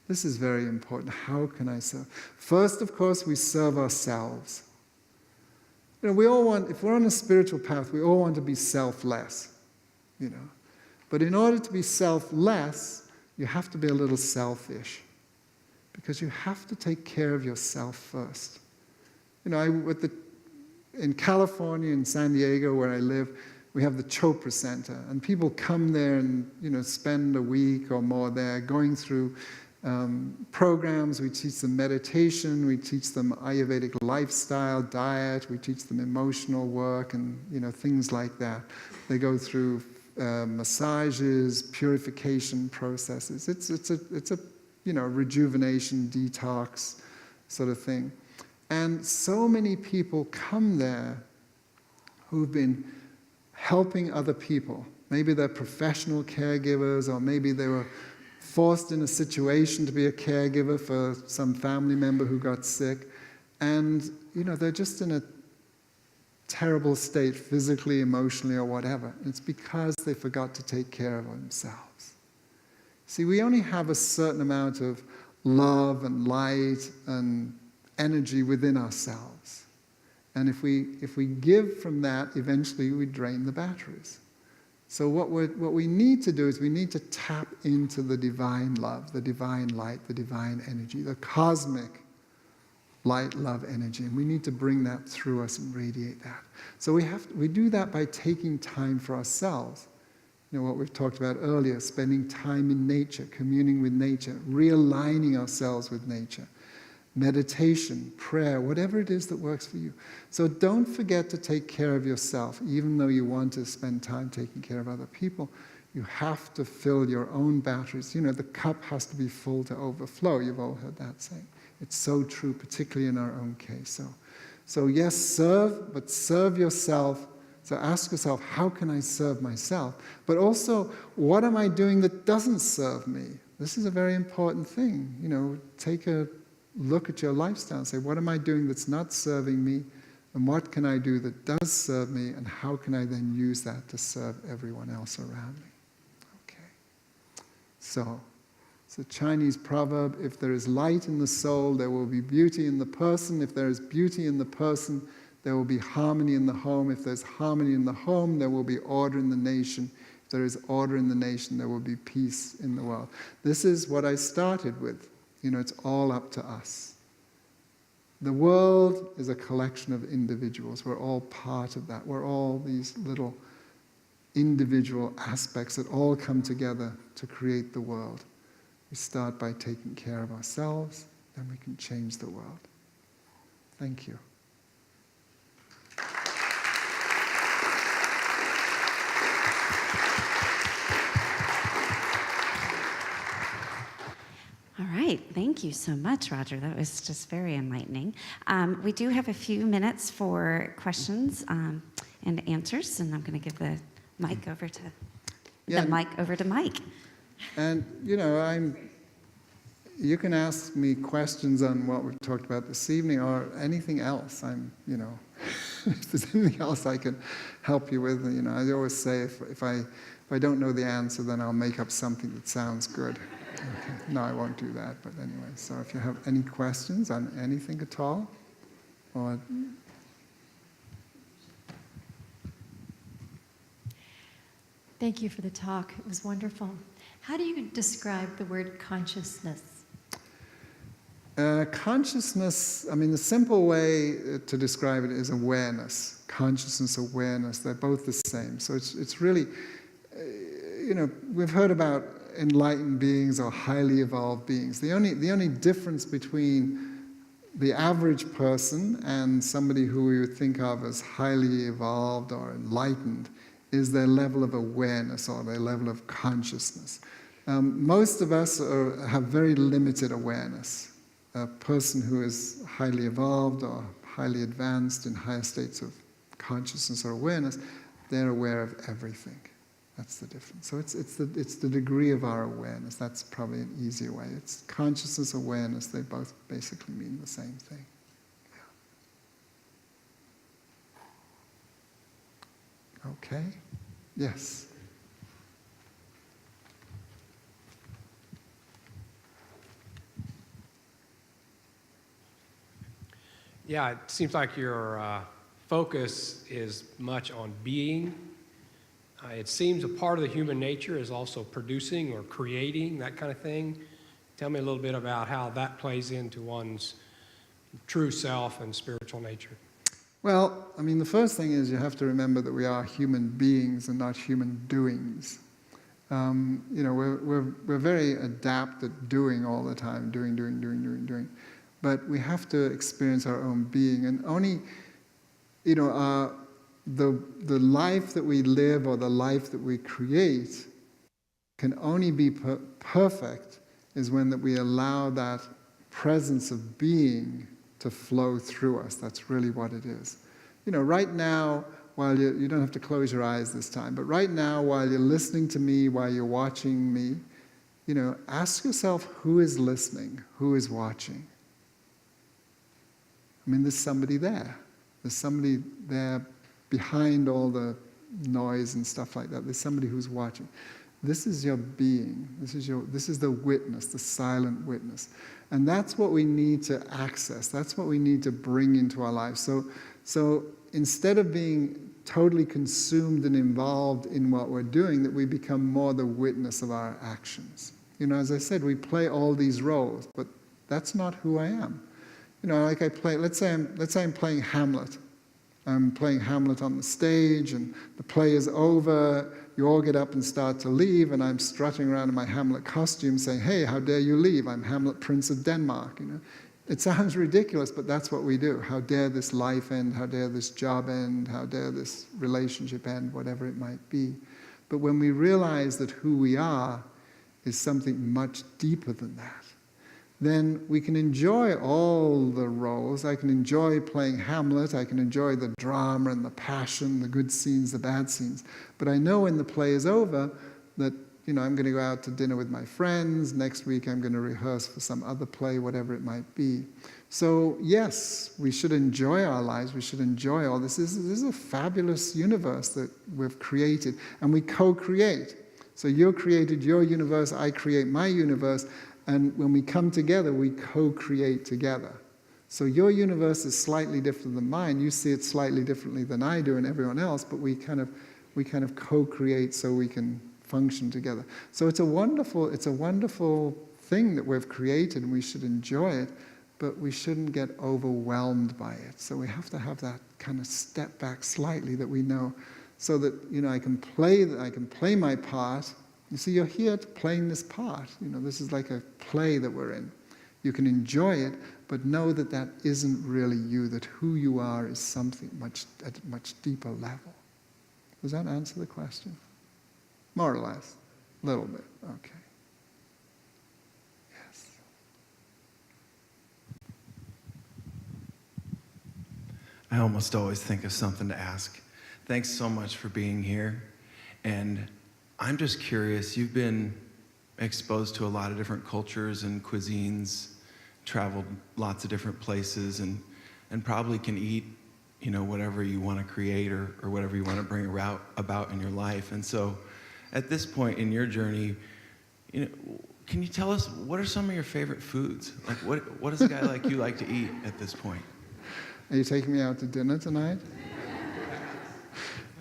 This is very important. How can I serve? First, of course, we serve ourselves. We all want, if we're on a spiritual path, we all want to be selfless, But in order to be selfless, you have to be a little selfish, because you have to take care of yourself first. In California, in San Diego, where I live, we have the Copra Center, and people come there and spend a week or more there going through programs. We teach them meditation, we teach them Ayurvedic lifestyle, diet, we teach them emotional work and things like that. They go through massages, purification processes. It's a rejuvenation, detox sort of thing. And so many people come there who've been helping other people. Maybe they're professional caregivers, or maybe they were forced in a situation to be a caregiver for some family member who got sick. And, they're just in a terrible state, physically, emotionally, or whatever. It's because they forgot to take care of themselves. See, we only have a certain amount of love and light and energy within ourselves. And if we give from that, eventually we drain the batteries. So what we need to do is we need to tap into the divine love, the divine light, the divine energy, the cosmic light, love, energy. And we need to bring that through us and radiate that. So we do that by taking time for ourselves. You know, what we've talked about earlier, spending time in nature, communing with nature, realigning ourselves with nature. Meditation, prayer, whatever it is that works for you. So don't forget to take care of yourself. Even though you want to spend time taking care of other people, you have to fill your own batteries. You know, the cup has to be full to overflow. You've all heard that saying. It's so true, particularly in our own case. So yes, serve, but serve yourself. So ask yourself, how can I serve myself? But also, what am I doing that doesn't serve me? This is a very important thing. You know, take a look at your lifestyle and say, what am I doing that's not serving me? And what can I do that does serve me? And how can I then use that to serve everyone else around me? Okay. So, it's a Chinese proverb, if there is light in the soul, there will be beauty in the person. If there is beauty in the person, there will be harmony in the home. If there's harmony in the home, there will be order in the nation. If there is order in the nation, there will be peace in the world. This is what I started with. You know, it's all up to us. The world is a collection of individuals. We're all part of that. We're all these little individual aspects that all come together to create the world. We start by taking care of ourselves, then we can change the world. Thank you. All right, thank you so much, Roger. That was just very enlightening. We do have a few minutes for questions and answers, and I'm going to give the mic over to Mike. And you know, you can ask me questions on what we've talked about this evening or anything else. You know, if there's anything else I can help you with, you know, I always say if I don't know the answer, then I'll make up something that sounds good. Okay. No, I won't do that, but anyway. So if you have any questions on anything at all, or... Thank you for the talk. It was wonderful. How do you describe the word consciousness? Consciousness, I mean, the simple way to describe it is awareness. Consciousness, awareness, they're both the same. So it's really, you know, we've heard about enlightened beings or highly evolved beings. The only difference between the average person and somebody who we would think of as highly evolved or enlightened is their level of awareness or their level of consciousness. Most of us have very limited awareness. A person who is highly evolved or highly advanced in higher states of consciousness or awareness, they're aware of everything. That's the difference. So it's the degree of our awareness. That's probably an easier way. It's consciousness, awareness. They both basically mean the same thing. Yeah. Okay. Yes. Yeah, it seems like your focus is much on being. It seems a part of the human nature is also producing or creating, that kind of thing. Tell me a little bit about how that plays into one's true self and spiritual nature. Well, I mean, the first thing is you have to remember that we are human beings and not human doings. You know, we're very adept at doing all the time, doing. But we have to experience our own being, and only, you know, the life that we live or the life that we create can only be perfect is when that we allow that presence of being to flow through us. That's really what it is. You know, right now, while you don't have to close your eyes this time, but right now, while you're listening to me, while you're watching me, you know, ask yourself who is listening, who is watching. I mean, there's somebody there. There's somebody there behind all the noise and stuff like that. There's somebody who's watching. This is your being. This is the witness, the silent witness. And that's what we need to access. That's what we need to bring into our lives. So instead of being totally consumed and involved in what we're doing that we become more the witness of our actions. As I said, we play all these roles, but that's not who I am. Like let's say I'm playing Hamlet. I'm playing Hamlet on the stage, and the play is over. You all get up and start to leave, and I'm strutting around in my Hamlet costume saying, hey, how dare you leave? I'm Hamlet, Prince of Denmark. It sounds ridiculous, but that's what we do. How dare this life end? How dare this job end? How dare this relationship end? Whatever it might be. But when we realize that who we are is something much deeper than that, then we can enjoy all the roles. I can enjoy playing Hamlet. I can enjoy the drama and the passion, the good scenes, the bad scenes. But I know when the play is over that, I'm going to go out to dinner with my friends. Next week I'm going to rehearse for some other play, whatever it might be. So yes, we should enjoy our lives. We should enjoy all this. This is a fabulous universe that we've created, and we co-create. So you created your universe, I create my universe, and when we come together, we co-create together. So your universe is slightly different than mine. You see it slightly differently than I do and everyone else, but we kind of co-create so we can function together. So it's a wonderful thing that we've created, and we should enjoy it, but we shouldn't get overwhelmed by it. So we have to have that kind of step back slightly, that we know, so that I can play my part. You see, you're here playing this part. This is like a play that we're in. You can enjoy it, but know that that isn't really you, that who you are is something at a much deeper level. Does that answer the question? More or less. A little bit. Okay. Yes. I almost always think of something to ask. Thanks so much for being here. And I'm just curious, you've been exposed to a lot of different cultures and cuisines, traveled lots of different places, and probably can eat, whatever you want to create or whatever you want to bring about in your life. And so at this point in your journey, can you tell us, what are some of your favorite foods? Like, what does a guy like you like to eat at this point? Are you taking me out to dinner tonight?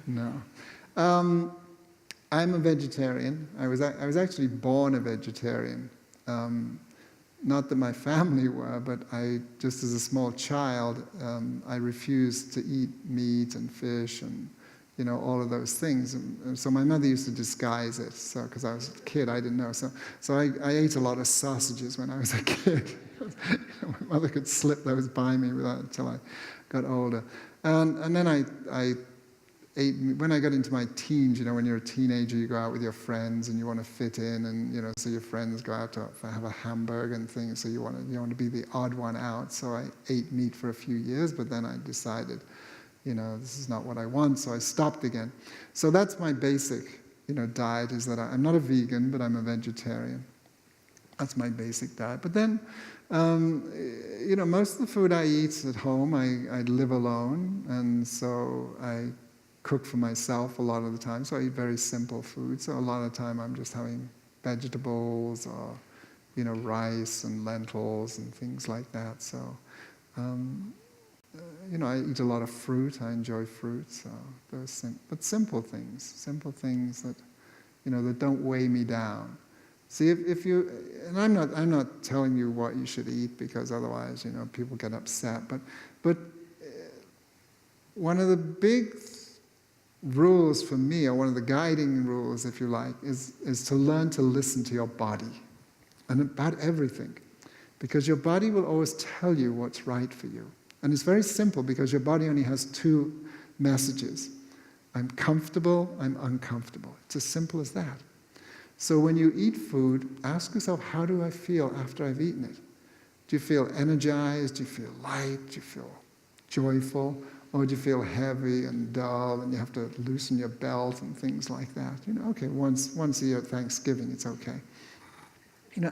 No. I'm a vegetarian. I was actually born a vegetarian. Not that my family were, but just as a small child, I refused to eat meat and fish and all of those things. And so my mother used to disguise it, because I was a kid, I didn't know. So I ate a lot of sausages when I was a kid. My mother could slip those by me until I got older. And then I ate, when I got into my teens, when you're a teenager, you go out with your friends and you want to fit in, and so your friends go out to have a hamburger and things, so you want to be the odd one out. So I ate meat for a few years, but then I decided, this is not what I want, so I stopped again. So that's my basic, diet, is that I'm not a vegan, but I'm a vegetarian. That's my basic diet. But then, most of the food I eat at home, I live alone, and so I cook for myself a lot of the time, so I eat very simple food. So a lot of the time I'm just having vegetables or, rice and lentils and things like that. So, I eat a lot of fruit. I enjoy fruit. So those but simple things that, that don't weigh me down. See, if you, and I'm not telling you what you should eat, because otherwise, people get upset. But one of the big rules for me, or one of the guiding rules, if you like, is to learn to listen to your body, and about everything, because your body will always tell you what's right for you. And it's very simple, because your body only has two messages: I'm comfortable, I'm uncomfortable. It's as simple as that. So when you eat food, ask yourself, how do I feel after I've eaten it? Do you feel energized? Do you feel light? Do you feel joyful? Or do you feel heavy and dull, and you have to loosen your belt and things like that? Okay, once a year at Thanksgiving, it's okay.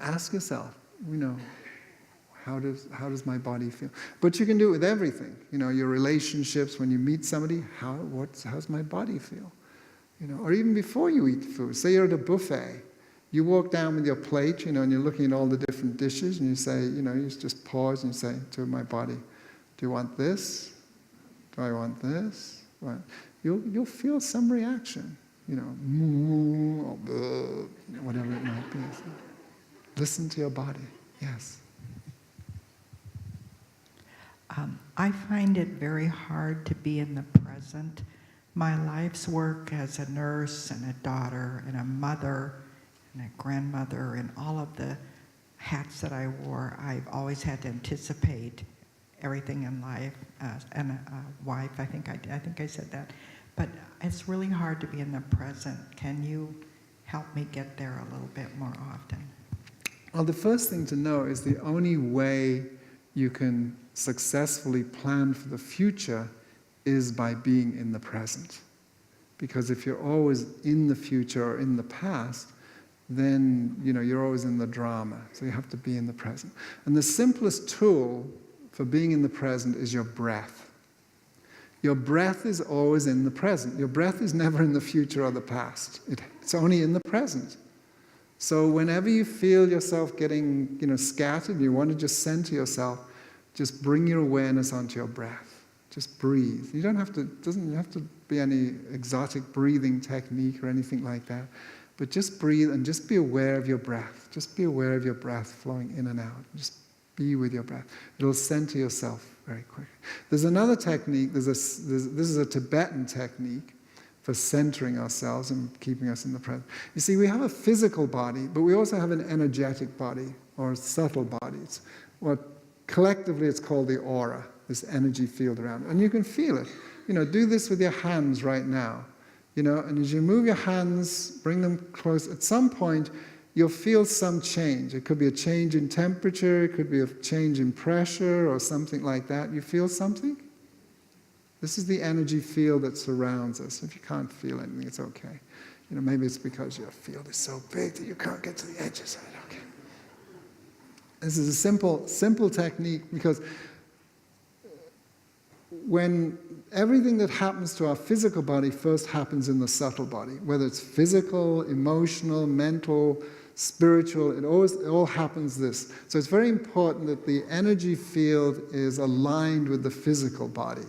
Ask yourself, how does my body feel? But you can do it with everything. Your relationships, when you meet somebody, how's my body feel? Or even before you eat food. Say you're at a buffet. You walk down with your plate, and you're looking at all the different dishes, and you say, you just pause and you say to my body, do you want this? Do I want this? Right. you'll feel some reaction, moo, or whatever it might be. So listen to your body. Yes. I find it very hard to be in the present. My life's work as a nurse and a daughter and a mother and a grandmother and all of the hats that I wore, I've always had to anticipate everything in life, and a wife, I think I said that. But it's really hard to be in the present. Can you help me get there a little bit more often? Well, the first thing to know is the only way you can successfully plan for the future is by being in the present. Because if you're always in the future or in the past, then you're always in the drama. So you have to be in the present. And the simplest tool for being in the present is your breath. Your breath is always in the present. Your breath is never in the future or the past. It's only in the present. So whenever you feel yourself getting scattered, you want to just center yourself, just bring your awareness onto your breath. Just breathe. You don't have to, doesn't have to be any exotic breathing technique or anything like that. But just breathe and just be aware of your breath. Just be aware of your breath flowing in and out. Just be with your breath. It'll center yourself very quickly. There's another technique, this is a Tibetan technique for centering ourselves and keeping us in the present. You see, we have a physical body, but we also have an energetic body, or subtle bodies. Collectively it's called the aura, this energy field around. And you can feel it. Do this with your hands right now. And as you move your hands, bring them close, at some point you'll feel some change. It could be a change in temperature, it could be a change in pressure or something like that. You feel something? This is the energy field that surrounds us. If you can't feel anything, it's okay. Maybe it's because your field is so big that you can't get to the edges of it. Okay. This is a simple technique, because when everything that happens to our physical body first happens in the subtle body, whether it's physical, emotional, mental, spiritual, it all happens this. So it's very important that the energy field is aligned with the physical body.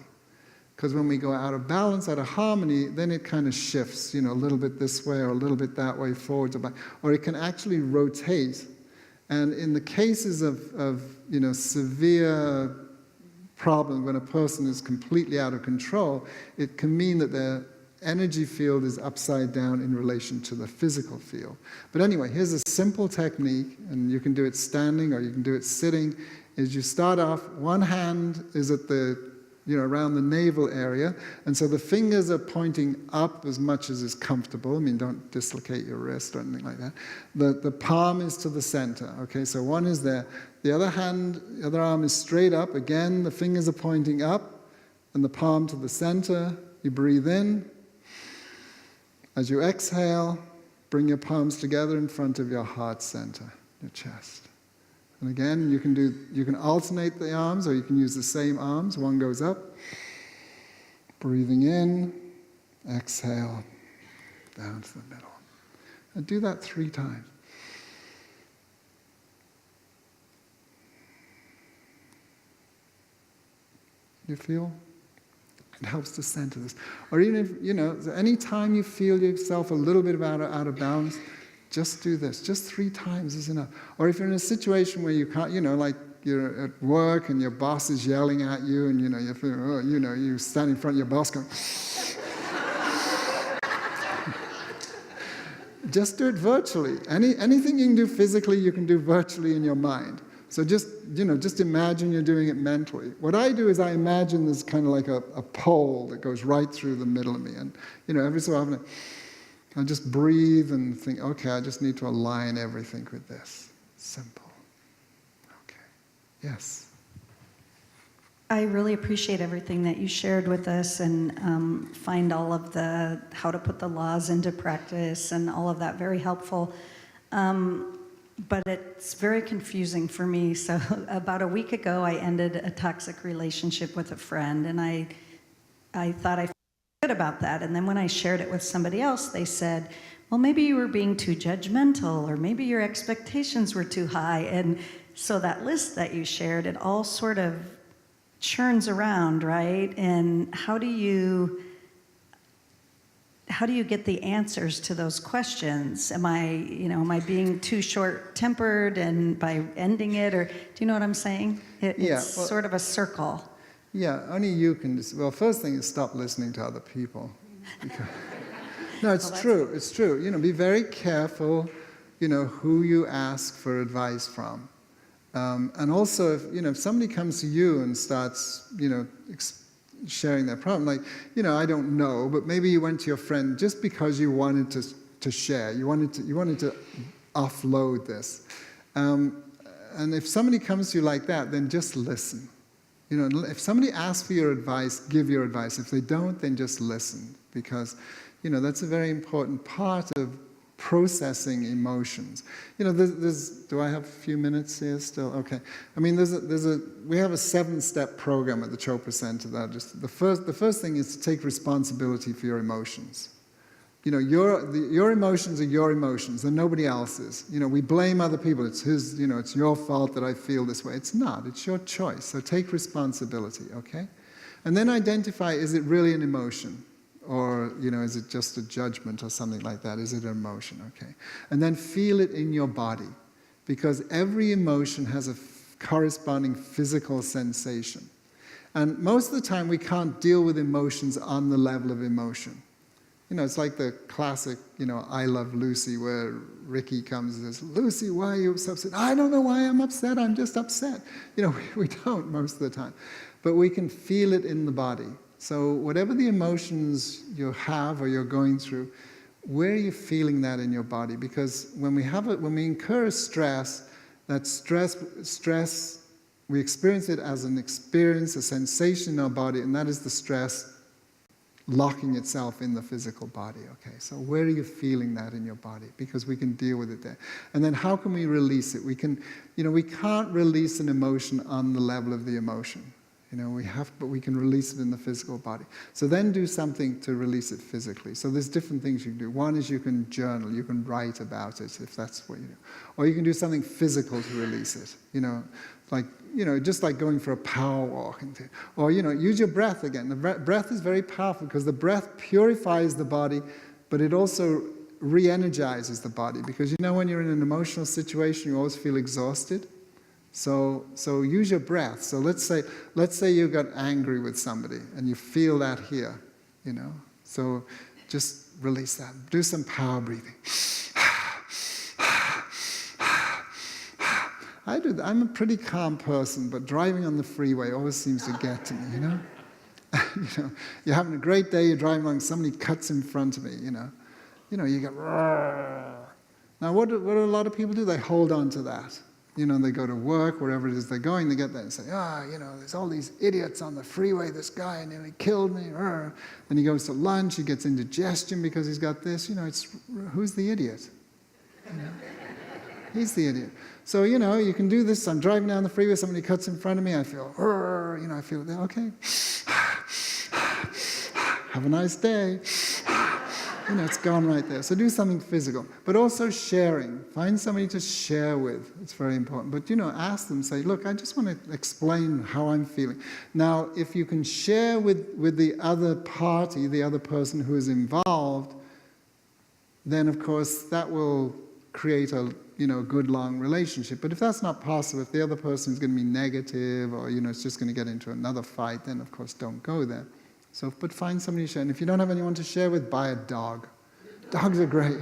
Because when we go out of balance, out of harmony, then it kind of shifts, a little bit this way or a little bit that way, forwards or back. Or it can actually rotate. And in the cases of severe problem, when a person is completely out of control, it can mean that their energy field is upside down in relation to the physical field. But anyway, here's a simple technique, and you can do it standing or you can do it sitting, is you start off, one hand is at the, around the navel area, and so the fingers are pointing up as much as is comfortable. I mean, don't dislocate your wrist or anything like that. The palm is to the center, okay, so one is there. The other arm is straight up. Again, the fingers are pointing up, and the palm to the center. You breathe in. As you exhale, bring your palms together in front of your heart center, your chest. And again, you can alternate the arms, or you can use the same arms. One goes up, breathing in, exhale, down to the middle. And do that 3 times. You feel? It helps to center this. Or even if, any time you feel yourself a little bit out of balance, just do this. Just 3 times is enough. Or if you're in a situation where you can't, like you're at work and your boss is yelling at you, and you feel, you stand in front of your boss going, just do it virtually. Anything you can do physically, you can do virtually in your mind. So just imagine you're doing it mentally. What I do is I imagine there's kind of like a pole that goes right through the middle of me. And, every so often I just breathe and think, okay, I just need to align everything with this. Simple. Okay. Yes. I really appreciate everything that you shared with us, and find all of how to put the laws into practice and all of that very helpful. But it's very confusing for me. So about a week ago, I ended a toxic relationship with a friend, and I thought I felt good about that. And then when I shared it with somebody else, they said, well, maybe you were being too judgmental, or maybe your expectations were too high. And so that list that you shared, it all sort of churns around, right? And how do you how do you get the answers to those questions? Am I being too short-tempered and by ending it, or do you know what I'm saying? It's well, sort of a circle. Yeah, only you can. Well, first thing is stop listening to other people. No, it's true. It's true. Be very careful. Who you ask for advice from, and also if somebody comes to you and starts sharing their problem, like I don't know, but maybe you went to your friend just because you wanted to share. You wanted to offload this, and if somebody comes to you like that, then just listen. If somebody asks for your advice, give your advice. If they don't, then just listen, because that's a very important part of processing emotions. Do I have a few minutes here still? Okay. I mean, we have a 7-step program at the Copra Center. The first thing is to take responsibility for your emotions. Your emotions are your emotions, and nobody else's. We blame other people. It's it's your fault that I feel this way. It's not. It's your choice. So take responsibility, okay? And then identify, is it really an emotion? Or, is it just a judgment or something like that? Is it an emotion? Okay. And then feel it in your body, because every emotion has a corresponding physical sensation. And most of the time we can't deal with emotions on the level of emotion. It's like the classic, I Love Lucy, where Ricky comes and says, Lucy, why are you so upset? I don't know why I'm upset, I'm just upset. We don't most of the time. But we can feel it in the body. So whatever the emotions you have or you're going through, where are you feeling that in your body? Because when we incur stress, that stress, we experience it as an experience, a sensation in our body, and that is the stress locking itself in the physical body, okay? So where are you feeling that in your body? Because we can deal with it there. And then how can we release it? We can't release an emotion on the level of the emotion. But we can release it in the physical body. So then do something to release it physically. So there's different things you can do. One is you can journal, you can write about it if that's what you do. Or you can do something physical to release it. Just like going for a power walk. Or, use your breath again. The breath is very powerful because the breath purifies the body, but it also re-energizes the body. Because when you're in an emotional situation, you always feel exhausted. So use your breath. So let's say you got angry with somebody and you feel that here, So just release that. Do some power breathing. I do that. I'm a pretty calm person, but driving on the freeway always seems to get to me, You're having a great day, you're driving along, somebody cuts in front of me, you get, now what do a lot of people do? They hold on to that. They go to work, wherever it is they're going, they get there and say, there's all these idiots on the freeway, this guy nearly killed me. Then he goes to lunch, he gets indigestion because he's got this. Who's the idiot? He's the idiot. So, you can do this. I'm driving down the freeway, somebody cuts in front of me, I feel, I feel, okay. Have a nice day. It's gone right there. So do something physical. But also sharing. Find somebody to share with. It's very important. But, ask them, say, look, I just want to explain how I'm feeling. Now, if you can share with the other party, the other person who is involved, then, of course, that will create a good, long relationship. But if that's not possible, if the other person is going to be negative or, it's just going to get into another fight, then, of course, don't go there. But find somebody to share. And if you don't have anyone to share with, buy a dog. Dogs are great,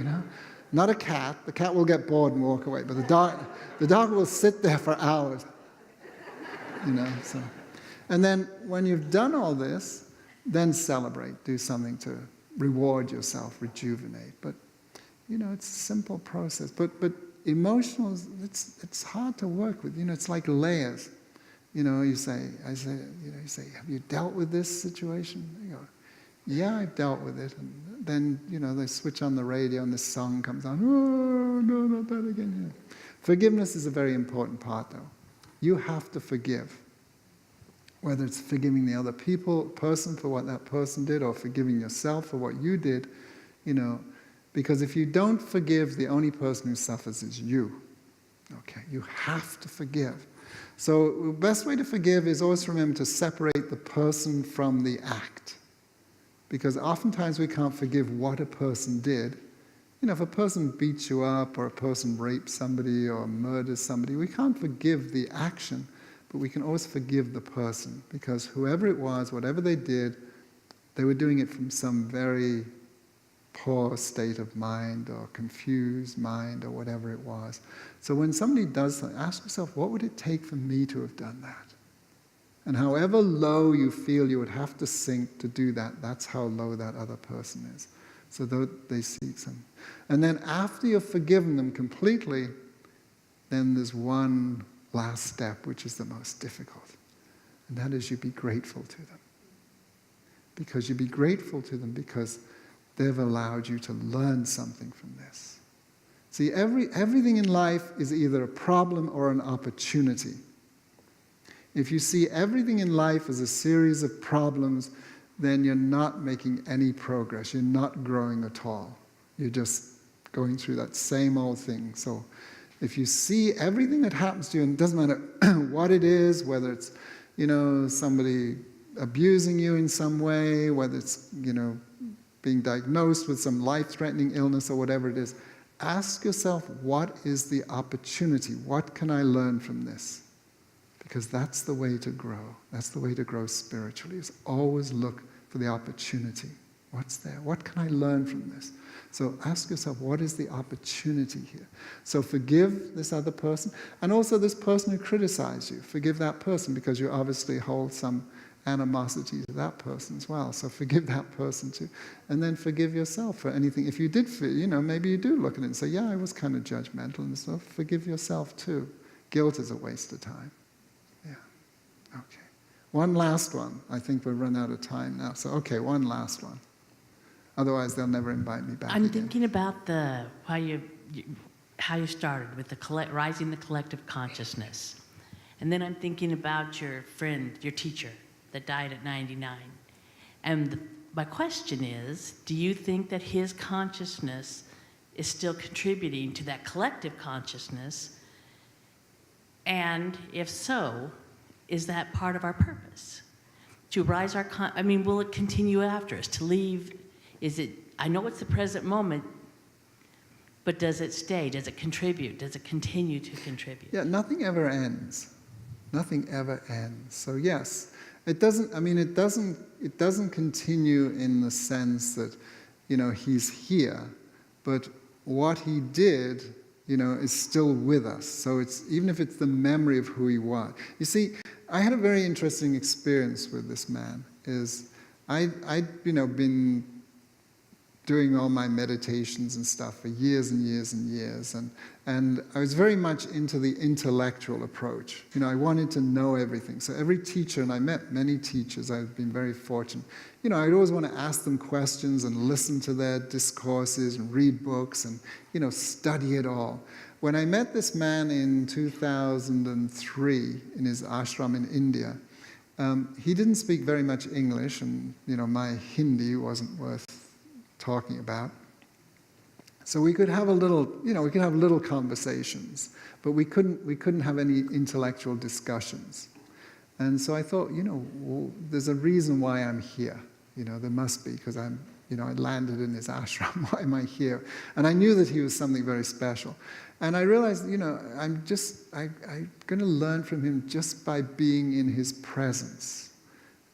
Not a cat. The cat will get bored and walk away. But the dog will sit there for hours. So. And then when you've done all this, then celebrate. Do something to reward yourself, rejuvenate. But, it's a simple process. But emotional, it's hard to work with. It's like layers. You say, have you dealt with this situation? You go, yeah, I've dealt with it. And then, they switch on the radio and this song comes on. Oh, no, not that again. Forgiveness is a very important part, though. You have to forgive. Whether it's forgiving the other person for what that person did, or forgiving yourself for what you did, because if you don't forgive, the only person who suffers is you. Okay, you have to forgive. So the best way to forgive is always remember to separate the person from the act. Because oftentimes we can't forgive what a person did. You know, if a person beats you up, or a person rapes somebody, or murders somebody, we can't forgive the action, but we can always forgive the person. Because whoever it was, whatever they did, they were doing it from some very poor state of mind, or confused mind, or whatever it was. So when somebody does something, ask yourself, what would it take for me to have done that? And however low you feel you would have to sink to do that, that's how low that other person is. So they seek some. And then after you've forgiven them completely, then there's one last step, which is the most difficult. And that is you be grateful to them. Because you be grateful to them because they've allowed you to learn something from this. See, everything in life is either a problem or an opportunity. If you see everything in life as a series of problems, then you're not making any progress. You're not growing at all. You're just going through that same old thing. So if you see everything that happens to you, and it doesn't matter what it is, whether it's, you know, somebody abusing you in some way, whether it's, you know, being diagnosed with some life-threatening illness or whatever it is, ask yourself, what is the opportunity? What can I learn from this? Because that's the way to grow. That's the way to grow spiritually, is always look for the opportunity. What's there? What can I learn from this? So ask yourself, what is the opportunity here? So forgive this other person, and also this person who criticized you. Forgive that person, because you obviously hold some animosity to that person as well. So forgive that person too. And then forgive yourself for anything. If you did feel, you know, maybe you do look at it and say, yeah, I was kind of judgmental and stuff. Forgive yourself too. Guilt is a waste of time. Yeah. Okay. One last one. I think we've run out of time now. So, okay, one last one. Otherwise, they'll never invite me back I'm again. thinking about how you started with rising the collective consciousness. And then I'm thinking about your friend, your teacher, that died at 99. And my question is, do you think that his consciousness is still contributing to that collective consciousness? And if so, is that part of our purpose? To rise our, will it continue after us? To leave, I know it's the present moment, but does it stay? Does it contribute? Does it continue to contribute? Yeah, nothing ever ends. Nothing ever ends. So yes, it doesn't continue in the sense that, you know, he's here, but what he did, you know, is still with us. So it's, even if it's the memory of who he was. You see, I had a very interesting experience with this man. I'd you know, been doing all my meditations and stuff for years and years and years, and I was very much into the intellectual approach. You know, I wanted to know everything. So every teacher, and I met many teachers, I've been very fortunate. You know, I'd always want to ask them questions and listen to their discourses and read books and, you know, study it all. When I met this man in 2003 in his ashram in India, he didn't speak very much English, and, you know, my Hindi wasn't worth talking about. So we could have little conversations, but we couldn't have any intellectual discussions. And so I thought, you know, well, there's a reason why I'm here. You know, there must be, because I landed in his ashram. Why am I here? And I knew that he was something very special. And I realized, you know, I'm going to learn from him just by being in his presence,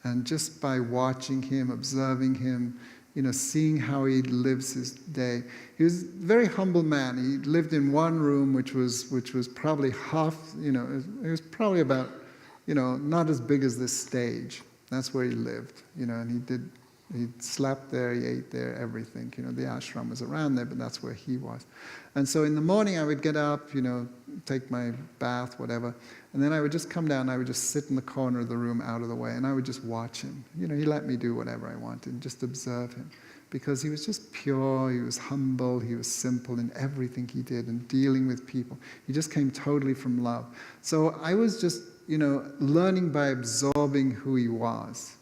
and just by watching him, observing him, you know, seeing how he lives his day. He was a very humble man. He lived in one room, which was probably half, you know, it was probably about, you know, not as big as this stage. That's where he lived, you know, and he slept there, he ate there, everything. You know, the ashram was around there, but that's where he was. And so in the morning I would get up, you know, take my bath, whatever, and then I would just come down and I would just sit in the corner of the room out of the way, and I would just watch him. You know, he let me do whatever I wanted and just observe him, because he was just pure, he was humble, he was simple in everything he did and dealing with people. He just came totally from love. So I was just, you know, learning by absorbing who he was.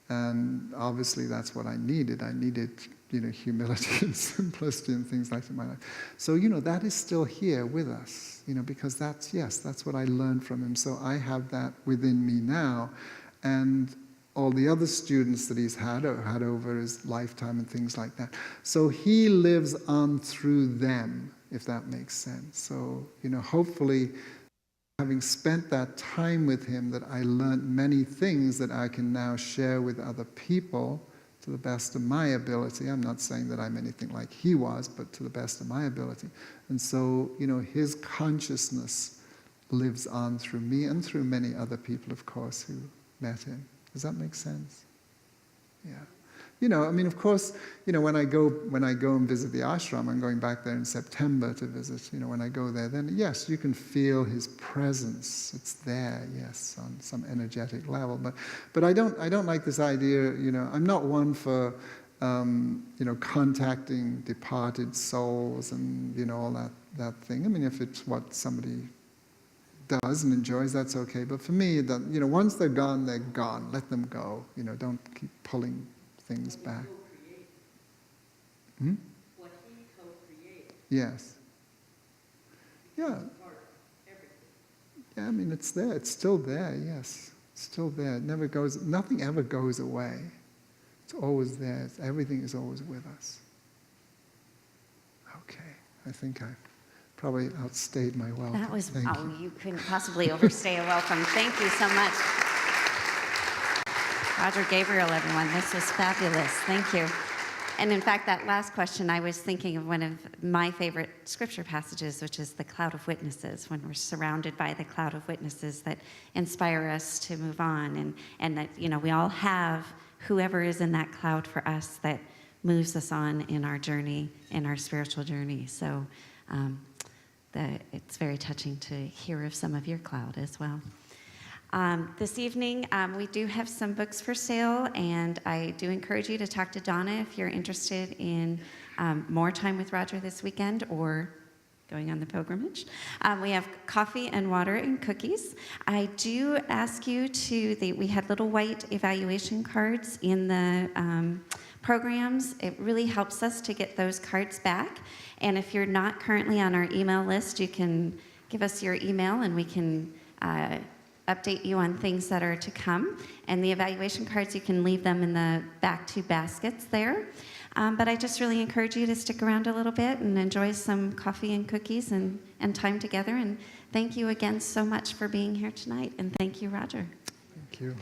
And obviously that's what I needed. I needed, you know, humility and simplicity and things like that in my life. So, you know, that is still here with us, you know, because that's what I learned from him. So I have that within me now. And all the other students that he's had over his lifetime and things like that. So he lives on through them, if that makes sense. So, hopefully, having spent that time with him, that I learned many things that I can now share with other people to the best of my ability. I'm not saying that I'm anything like he was, but to the best of my ability. And so, his consciousness lives on through me and through many other people, of course, who met him. Does that make sense? Yeah. Of course, when I go and visit the ashram, I'm going back there in September to visit, when I go there, then yes, you can feel his presence. It's there, yes, on some energetic level. But I don't like this idea, I'm not one for, contacting departed souls and, all that thing. I mean, if it's what somebody does and enjoys, that's okay. But for me, once they're gone, let them go. Don't keep pulling things back. What he co-created. Yes. Yeah. Yeah, I mean, it's there. It's still there, yes. It's still there. It never goes, nothing ever goes away. It's always there. Everything is always with us. Okay. I think I probably outstayed my welcome. That was, Thank you. you couldn't possibly overstay a welcome. Thank you so much. Roger Gabriel, everyone, this was fabulous. Thank you. And in fact, that last question, I was thinking of one of my favorite scripture passages, which is the cloud of witnesses, when we're surrounded by the cloud of witnesses that inspire us to move on, and that, we all have whoever is in that cloud for us that moves us on in our journey, in our spiritual journey. So it's very touching to hear of some of your cloud as well. This evening, we do have some books for sale, and I do encourage you to talk to Donna if you're interested in more time with Roger this weekend or going on the pilgrimage. We have coffee and water and cookies. I do ask you we had little white evaluation cards in the programs. It really helps us to get those cards back. And if you're not currently on our email list, you can give us your email and we can update you on things that are to come. And the evaluation cards, you can leave them in the back two baskets there. But I just really encourage you to stick around a little bit and enjoy some coffee and cookies and time together. And thank you again so much for being here tonight. And thank you, Roger. Thank you.